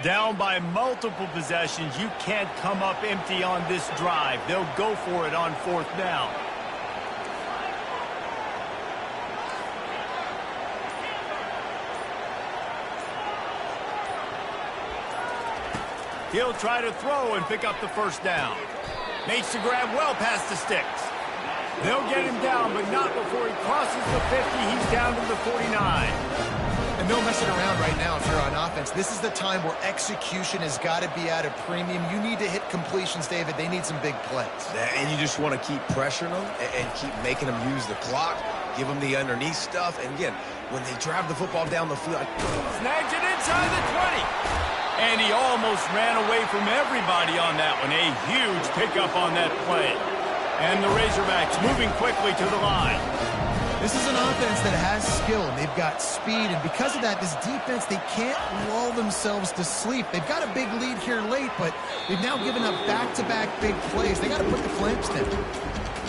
A: Down by multiple possessions, you can't come up empty on this drive. They'll go for it on 4th down. He'll try to throw and pick up the 1st down. Makes the grab well past the sticks. They'll get him down, but not before he crosses the 50. He's down to the 49.
B: And no messing around right now if you're on offense. This is the time where execution has got to be at a premium. You need to hit completions, David. They need some big plays.
C: And you just want to keep pressuring them and keep making them use the clock, give them the underneath stuff. And again, when they drive the football down the field.
A: Snags it inside the 20. And he almost ran away from everybody on that one. A huge pickup on that play. And the Razorbacks moving quickly to the line.
B: This is an offense that has skill. They've got speed, and because of that, this defense, they can't lull themselves to sleep. They've got a big lead here late, but they've now given up back-to-back big plays. They got to put the clamps down.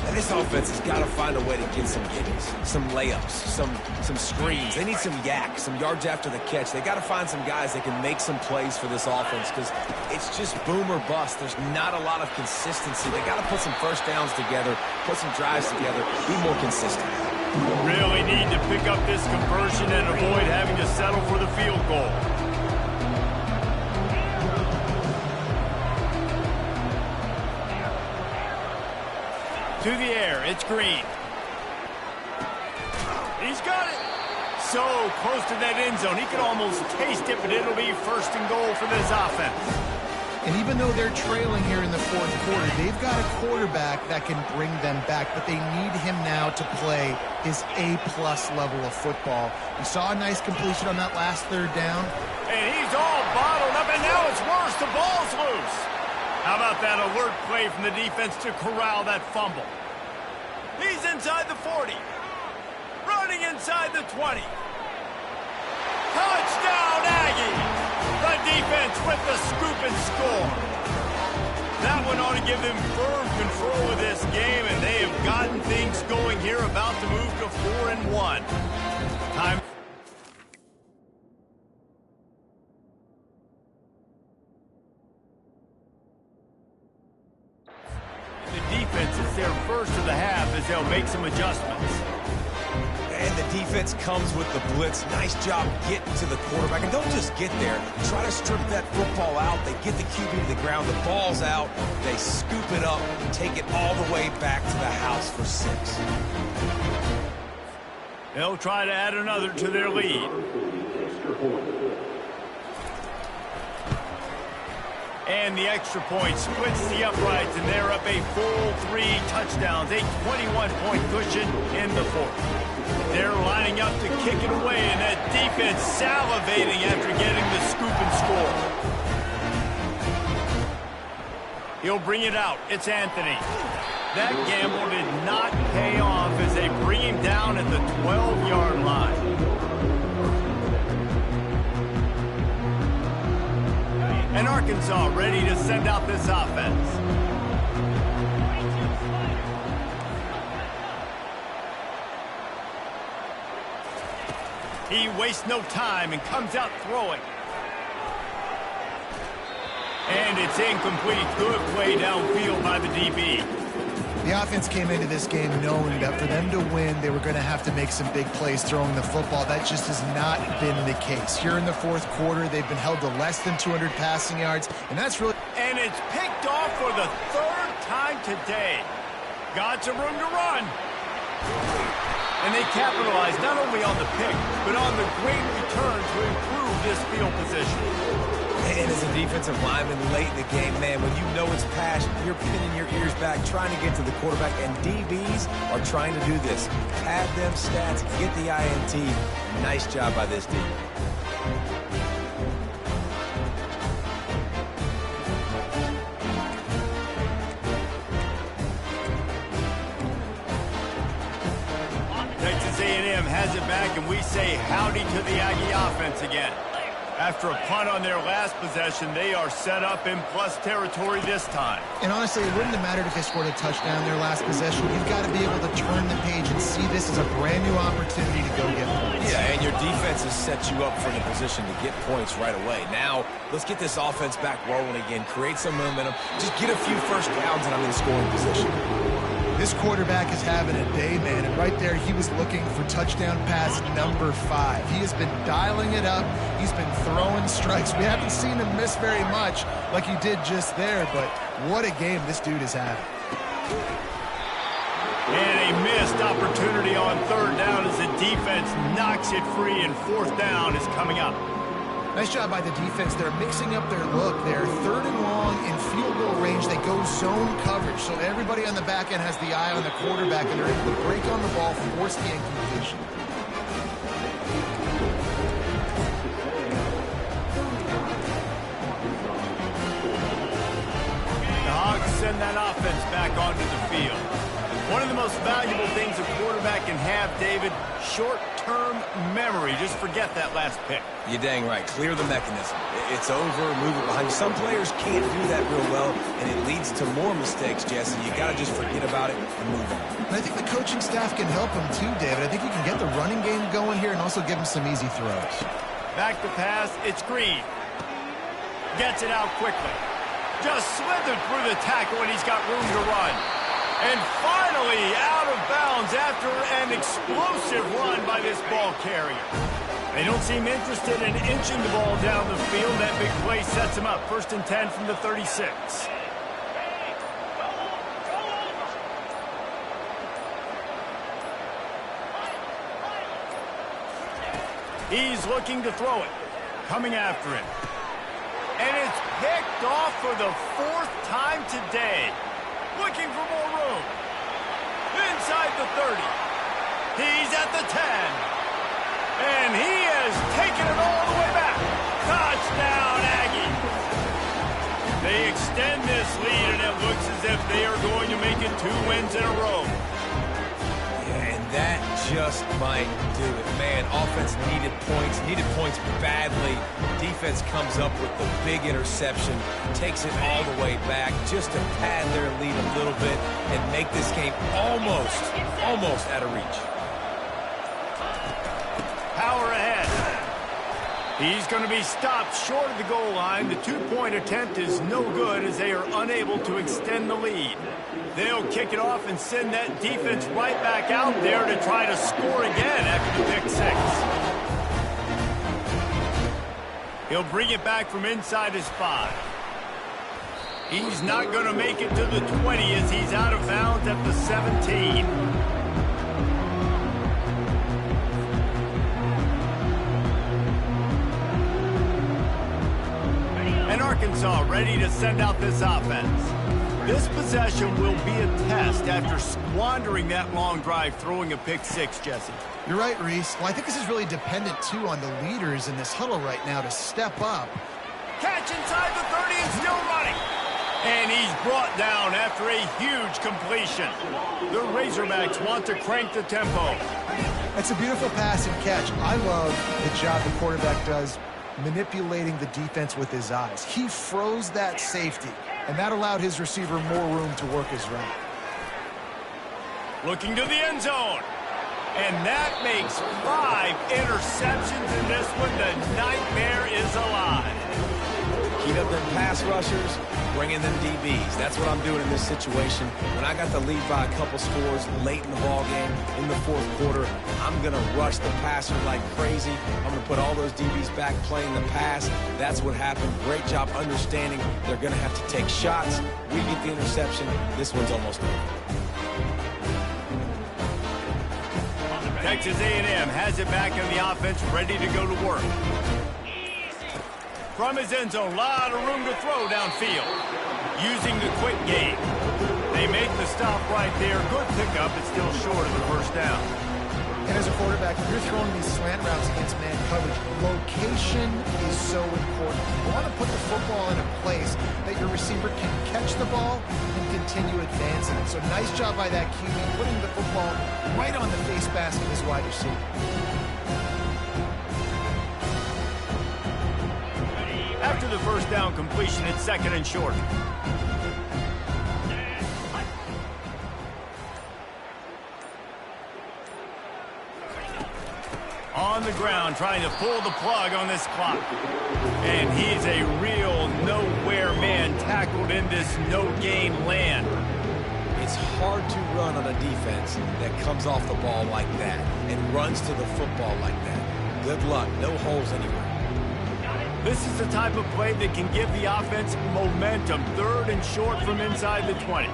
C: And this offense has got to find a way to get some gimmies, some layups, some screens. They need some yak, some yards after the catch. They got to find some guys that can make some plays for this offense because it's just boom or bust. There's not a lot of consistency. They got to put some 1st downs together, put some drives together, be more consistent.
A: Really need to pick up this conversion and avoid having to settle for the field goal. To the air, it's Green. He's got it. So close to that end zone. He could almost taste it, but it'll be 1st and goal for this offense.
B: And even though they're trailing here in the 4th quarter, they've got a quarterback that can bring them back, but they need him now to play his A-plus level of football. We saw a nice completion on that last 3rd down.
A: And he's all bottled up, and now it's worse. The ball's loose. How about that alert play from the defense to corral that fumble? He's inside the 40. Running inside the 20. Touchdown, Aggie! The defense with the scoop and score. That one ought to give them firm control of this game, and they have gotten things going here, about to move to 4-1. Time. The defense is there first of the half as they'll make some adjustments.
C: And the defense comes with the blitz. Nice job getting to the quarterback. And don't just get there. Try to strip that football out. They get the QB to the ground. The ball's out. They scoop it up, take it all the way back to the house for 6.
A: They'll try to add another to their lead. And the extra point splits the uprights, and they're up a full 3 touchdowns, a 21-point cushion in the 4th. They're lining up to kick it away, and that defense salivating after getting the scoop and score. He'll bring it out. It's Anthony. That gamble did not pay off as they bring him down at the 12-yard line. And Arkansas ready to send out this offense. He wastes no time and comes out throwing. And it's incomplete. Good play downfield by the DB.
B: The offense came into this game knowing that for them to win, they were going to have to make some big plays throwing the football. That just has not been the case. Here in the 4th quarter, they've been held to less than 200 passing yards, and that's really...
A: And it's picked off for the 3rd time today. Got some room to run. And they capitalize not only on the pick, but on the great return to improve this field position.
C: And as a defensive lineman late in the game, man, when you know it's pass, you're pinning your ears back, trying to get to the quarterback, and DBs are trying to do this. Pad them stats, get the INT. Nice job by this D.
A: Texas A&M has it back, and we say howdy to the Aggie offense again. After a punt on their last possession, they are set up in plus territory this time.
B: And honestly, it wouldn't have mattered if they scored a touchdown their last possession. You've got to be able to turn the page and see this as a brand new opportunity to go get points.
C: Yeah, and your defense has set you up for the position to get points right away. Now, let's get this offense back rolling again, create some momentum, just get a few first downs, and I'm in scoring position.
B: This quarterback is having a day, man, and right there he was looking for touchdown pass number 5. He has been dialing it up. He's been throwing strikes. We haven't seen him miss very much like he did just there, but what a game this dude is having.
A: And a missed opportunity on 3rd down as the defense knocks it free, and 4th down is coming up.
B: Nice job by the defense. They're mixing up their look. They're 3rd and long in field goal range. They go zone coverage, so everybody on the back end has the eye on the quarterback, and they're able to break on the ball, force the incompletion.
A: The Hogs send that offense back onto the field. One of the most valuable things a quarterback can have, David, short-term memory. Just forget that last pick.
C: You're dang right. Clear the mechanism. It's over, move it behind. Some players can't do that real well, and it leads to more mistakes, Jesse. You got to just forget about it and move on.
B: And I think the coaching staff can help him too, David. I think you can get the running game going here and also give him some easy throws.
A: Back to pass. It's Green. Gets it out quickly. Just slithered through the tackle, and he's got room to run. And finally out of bounds after an explosive run by this ball carrier. They don't seem interested in inching the ball down the field. That big play sets him up. 1st and 10 from the 36. He's looking to throw it. Coming after it. And it's picked off for the 4th time today. Looking for more room. Inside the 30. He's at the 10. And he has taken it all the way back. Touchdown, Aggie. They extend this lead, and it looks as if they are going to make it 2 wins in a row.
C: Yeah, and that just might do it. Man, offense needed points badly. Defense comes up with the big interception, takes it all the way back just to pad their lead a little bit and make this game almost out of reach.
A: Power ahead. He's going to be stopped short of the goal line. The two-point attempt is no good as they are unable to extend the lead. They'll kick it off and send that defense right back out there to try to score again after the pick six. He'll bring it back from inside his 5. He's not going to make it to the 20 as he's out of bounds at the 17. And Arkansas ready to send out this offense. This possession will be a test after squandering that long drive throwing a pick six, Jesse.
B: You're right, Reese. Well, I think this is really dependent, too, on the leaders in this huddle right now to step up.
A: Catch inside the 30 and still running. And he's brought down after a huge completion. The Razorbacks want to crank the tempo.
B: It's a beautiful pass and catch. I love the job the quarterback does manipulating the defense with his eyes. He froze that safety, and that allowed his receiver more room to work his route.
A: Looking to the end zone. And that makes 5 interceptions in this one. The nightmare is alive.
C: Keep up them pass rushers, bring in them DBs. That's what I'm doing in this situation. When I got the lead by a couple scores late in the ball game, in the fourth quarter, I'm going to rush the passer like crazy. I'm going to put all those DBs back playing the pass. That's what happened. Great job understanding they're going to have to take shots. We get the interception. This one's almost over.
A: Texas A&M has it back in the offense, ready to go to work. From his end zone, a lot of room to throw downfield. Using the quick game. They make the stop right there. Good pickup, but still short of the first down.
B: And as a quarterback, if you're throwing these slant routes against man coverage, location is so important. You want to put the football in a place that your receiver can catch the ball and continue advancing. So nice job by that QB, putting the football right on the face mask of his wide receiver.
A: After the first down completion, it's second and short. On the ground, trying to pull the plug on this clock. And he's a real nowhere man tackled in this no-gain land.
C: It's hard to run on a defense that comes off the ball like that and runs to the football like that. Good luck. No holes anywhere.
A: This is the type of play that can give the offense momentum. Third and short from inside the 20.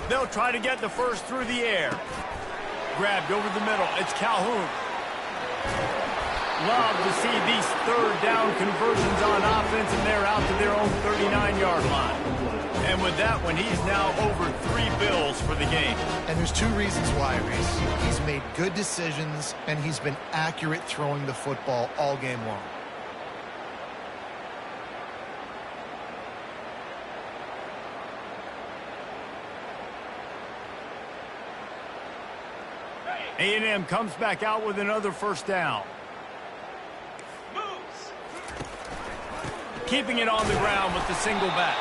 A: They'll try to get the first through the air. Grabbed over the middle. It's Calhoun. Love to see these third down conversions on offense, and they're out to their own 39-yard line. And with that one, he's now over 3 bills for the game.
B: And there's 2 reasons why, Reese. He's made good decisions, and he's been accurate throwing the football all game long.
A: A&M comes back out with another first down. Keeping it on the ground with the single back.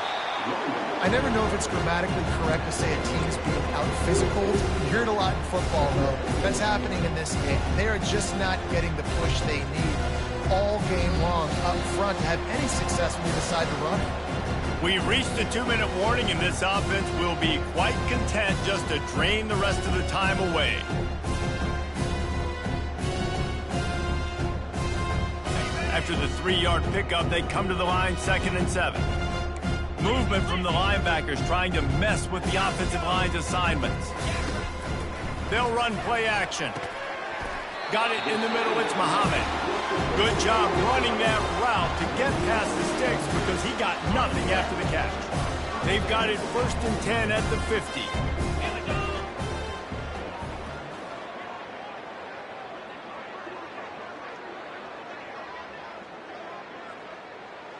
B: I never know if it's grammatically correct to say a team's being out-physical. You hear it a lot in football, though. That's happening in this game. They are just not getting the push they need all game long up front to have any success when you decide to run it.
A: We've reached the 2-minute warning, and this offense will be quite content just to drain the rest of the time away. After the 3-yard pickup, they come to the line, 2nd and 7. Movement from the linebackers trying to mess with the offensive line's assignments. They'll run play action. Got it in the middle, it's Muhammad. Good job running that route to get past the sticks because he got nothing after the catch. They've got it 1st and 10 at the 50.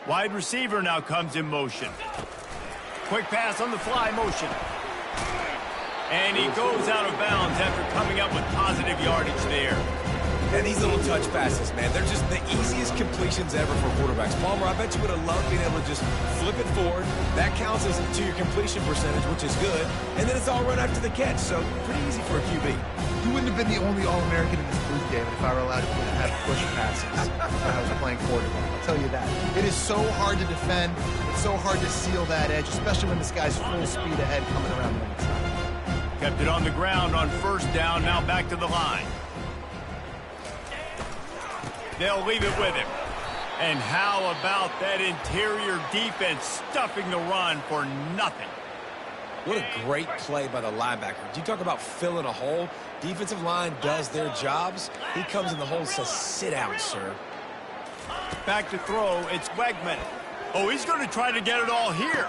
A: Wide receiver now comes in motion. Quick pass on the fly motion. And he goes out of bounds after coming up with positive yardage there.
C: And these little touch passes, man, they're just the easiest completions ever for quarterbacks. Palmer, I bet you would have loved being able to just flip it forward. That counts as to your completion percentage, which is good. And then it's all run after the catch, so pretty easy for a QB.
B: You wouldn't have been the only All-American in this booth, David, if I were allowed to have push passes when I was playing quarterback. I'll tell you that. It is so hard to defend. It's so hard to seal that edge, especially when this guy's full speed ahead coming around the inside.
A: Kept it on the ground on first down, now back to the line. They'll leave it with him. And how about that interior defense stuffing the run for nothing?
C: What a great play by the linebacker. You talk about filling a hole. Defensive line does their jobs. He comes in the hole and says, sit down, sir.
A: Back to throw, it's Wegman. Oh, he's going to try to get it all here.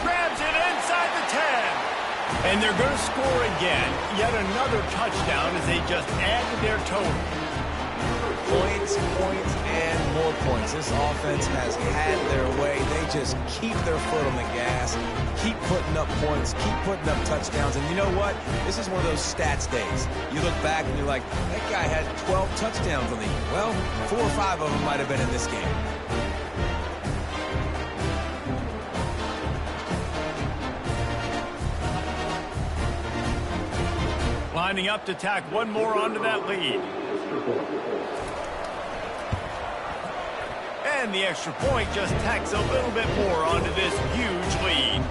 A: Grabs it inside the 10. And they're going to score again. Yet another touchdown as they just add to their total.
C: Points, and more points. This offense has had their way. They just keep their foot on the gas, keep putting up points, keep putting up touchdowns. And you know what? This is one of those stats days. You look back and you're like, that guy had 12 touchdowns on the year. Well, 4 or 5 of them might have been in this game.
A: Lining up to tack one more onto that lead. And the extra point just tacks a little bit more onto this huge lead.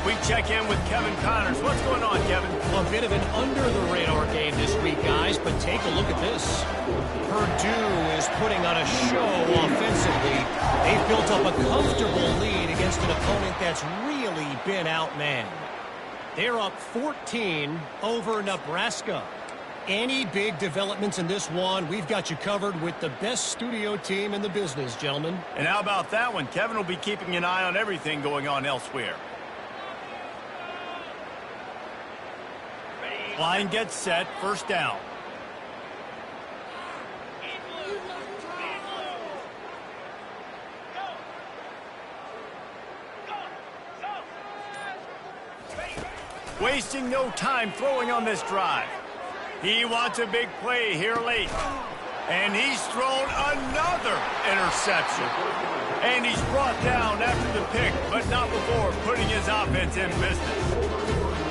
A: We check in with Kevin Connors. What's going on, Kevin?
D: Well, a bit of an under-the-radar game this week, guys, but take a look at this. Purdue is putting on a show offensively. They've built up a comfortable lead against an opponent that's really been outmanned. They're up 14 over Nebraska. Any big developments in this one, we've got you covered with the best studio team in the business, gentlemen.
A: And how about that one? Kevin will be keeping an eye on everything going on elsewhere. Line gets set, first down. Wasting no time throwing on this drive. He wants a big play here late. And he's thrown another interception. And he's brought down after the pick, but not before putting his offense in business.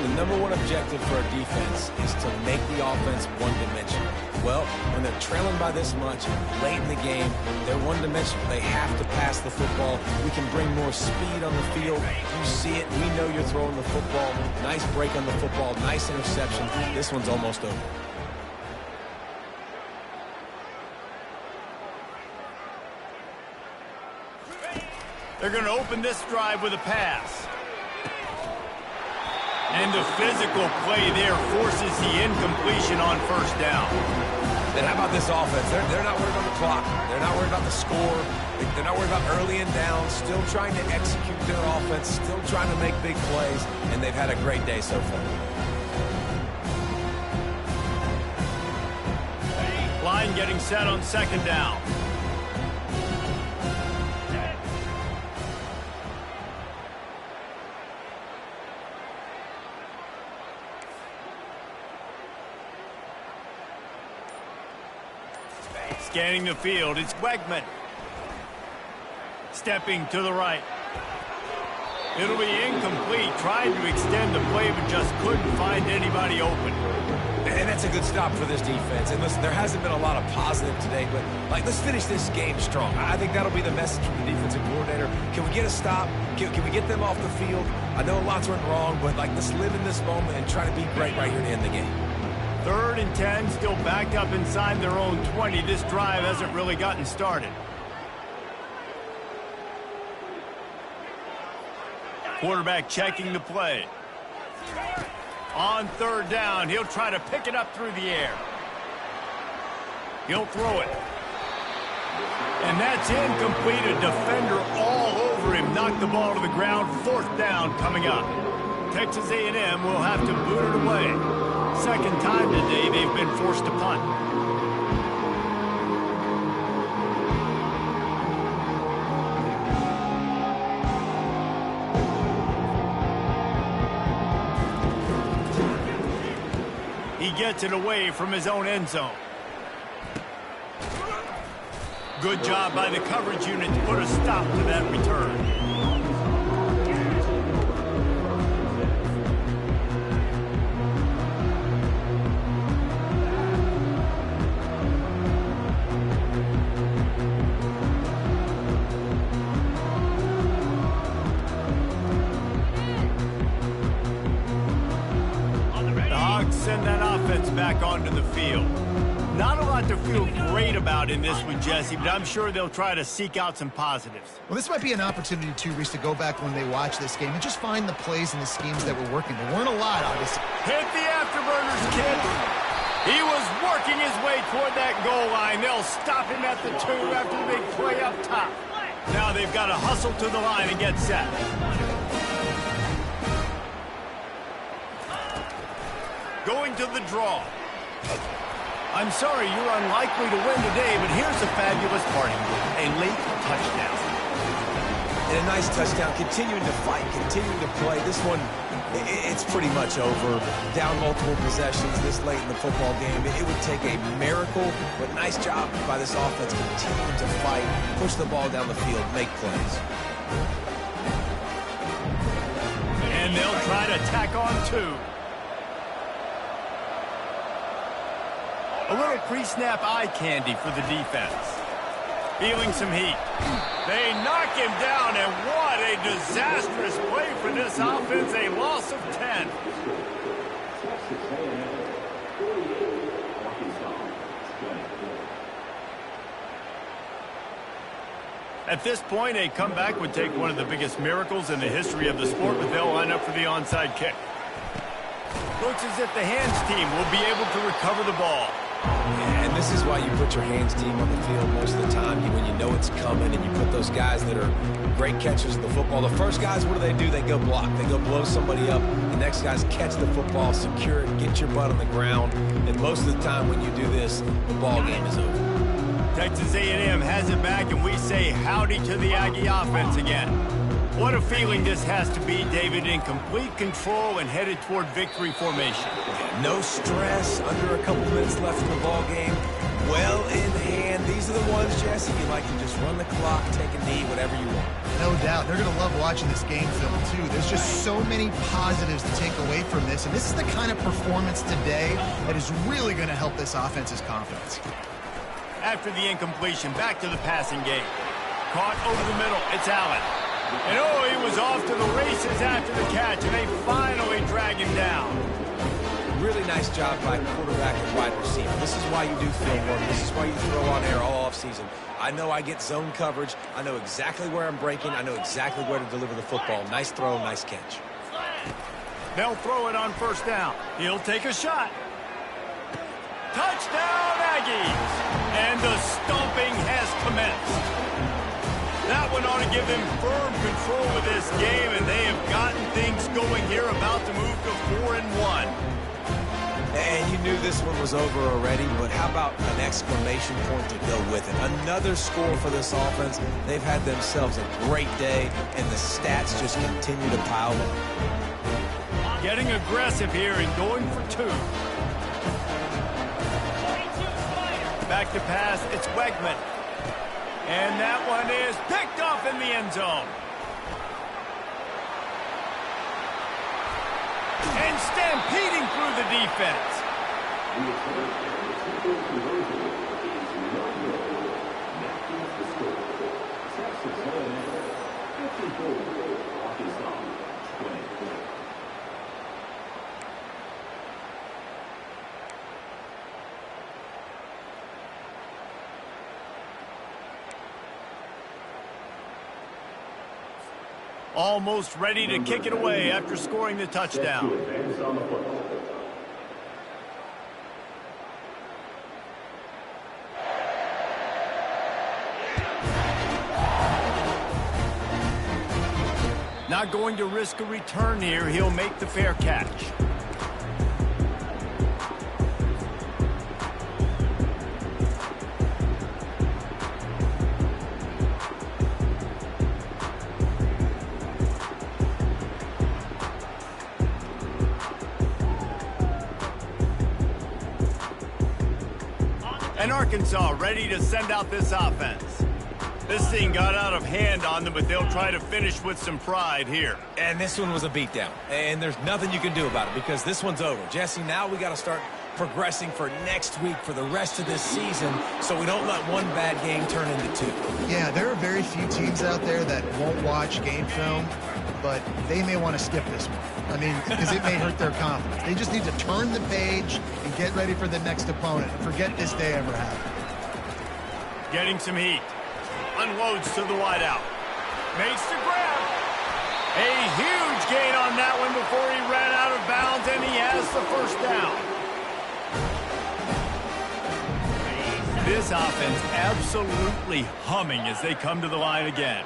C: The number one objective for a defense is to make the offense one-dimensional. Well, when they're trailing by this much, late in the game, they're one-dimensional. They have to pass the football. We can bring more speed on the field. You see it. We know you're throwing the football. Nice break on the football. Nice interception. This one's almost over.
A: They're going to open this drive with a pass. And the physical play there forces the incompletion on first down.
C: Then how about this offense? They're not worried about the clock. They're not worried about the score. They're not worried about early and down. Still trying to execute their offense. Still trying to make big plays. And they've had a great day so far.
A: Line getting set on second down. Scanning the field, it's Wegman. Stepping to the right. It'll be incomplete, trying to extend the play, but just couldn't find anybody open.
C: And that's a good stop for this defense. And listen, there hasn't been a lot of positive today, but let's finish this game strong. I think that'll be the message from the defensive coordinator. Can we get a stop? Can we get them off the field? I know lots went wrong, but let's live in this moment and try to be great right here to end the game.
A: 3rd and 10, still backed up inside their own 20. This drive hasn't really gotten started. Quarterback checking the play. On 3rd down, he'll try to pick it up through the air. He'll throw it. And that's incomplete. A defender all over him. Knocked the ball to the ground. 4th down coming up. Texas A&M will have to boot it away. 2nd time today they've been forced to punt. He gets it away from his own end zone. Good job by the coverage unit to put a stop to that return. Send that offense back onto the field. Not a lot to feel great about in this one, Jesse, but I'm sure they'll try to seek out some positives.
B: Well, this might be an opportunity, too, Reese, to go back when they watch this game and just find the plays and the schemes that were working. There weren't a lot, obviously.
A: Hit the afterburners, kid. He was working his way toward that goal line. They'll stop him at the 2 after the big play up top. Now they've got to hustle to the line and get set. Going to the draw. I'm sorry, you're unlikely to win today, but here's a fabulous parting gift, a late touchdown.
C: And a nice touchdown, continuing to fight, continuing to play. This one, it's pretty much over. Down multiple possessions this late in the football game. It would take a miracle, but nice job by this offense continuing to fight, push the ball down the field, make plays.
A: And they'll try to tack on 2. A little pre-snap eye candy for the defense. Feeling some heat. They knock him down, and what a disastrous play for this offense. A loss of 10. At this point, a comeback would take one of the biggest miracles in the history of the sport, but they'll line up for the onside kick. Looks as if the hands team will be able to recover the ball.
C: And this is why you put your hands team on the field most of the time, when you know it's coming, and you put those guys that are great catchers of the football. The first guys, what do? They go block. They go blow somebody up. The next guys catch the football, secure it, get your butt on the ground. And most of the time when you do this, the ball game is over.
A: Texas A&M has it back, and we say howdy to the Aggie offense again. What a feeling this has to be, David, in complete control and headed toward victory formation.
C: No stress, under a couple minutes left in the ball game. Well in hand. These are the ones, Jesse, you like to just run the clock, take a knee, whatever you want.
B: No doubt. They're going to love watching this game film, too. There's just so many positives to take away from this, and this is the kind of performance today that is really going to help this offense's confidence.
A: After the incompletion, back to the passing game. Caught over the middle. It's Allen. And oh, he was off to the races after the catch, and they finally drag him down.
C: Really nice job by quarterback and wide receiver. This is why you do film work. This is why you throw on air all offseason. I know I get zone coverage. I know exactly where I'm breaking. I know exactly where to deliver the football. Nice throw, nice catch.
A: They'll throw it on first down. He'll take a shot. Touchdown, Aggies! And the stomping has commenced. That one ought to give them firm control of this game, and they have gotten things going here, about to move to 4-1.
C: And you knew this one was over already, but how about an exclamation point to go with it? Another score for this offense. They've had themselves a great day, and the stats just continue to pile up.
A: Getting aggressive here and going for 2. Back to pass, it's Wegman. And that one is picked off in the end zone. And stampeding through the defense. Almost ready to kick it away after scoring the touchdown. Not going to risk a return here. He'll make the fair catch. And Arkansas ready to send out this offense. This thing got out of hand on them, but they'll try to finish with some pride here.
C: And this one was a beatdown. And there's nothing you can do about it because this one's over. Jesse, now we got to start progressing for next week for the rest of this season so we don't let one bad game turn into two.
B: Yeah, there are very few teams out there that won't watch game film, but they may want to skip this one. I mean, because it may hurt their confidence. They just need to turn the page and get ready for the next opponent. Forget this day ever happened.
A: Getting some heat. Unloads to the wideout. Makes the grab. A huge gain on that one before he ran out of bounds, and he has the first down. This offense absolutely humming as they come to the line again.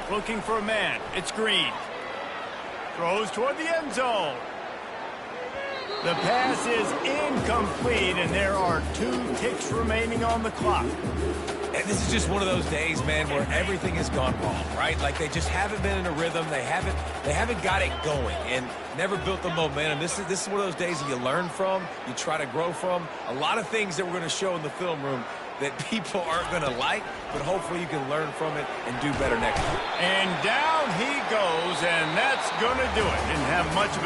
A: Looking for a man. It's Green. Throws toward the end zone. The pass is incomplete, and there are 2 ticks remaining on the clock.
C: And this is just one of those days, man, where everything has gone wrong, right? Like they just haven't been in a rhythm. They haven't got it going and never built the momentum. This is one of those days that you learn from, you try to grow from. A lot of things that we're going to show in the film room that people aren't going to like, but hopefully you can learn from it and do better next time.
A: And down he goes, and that's going to do it. Didn't have much of a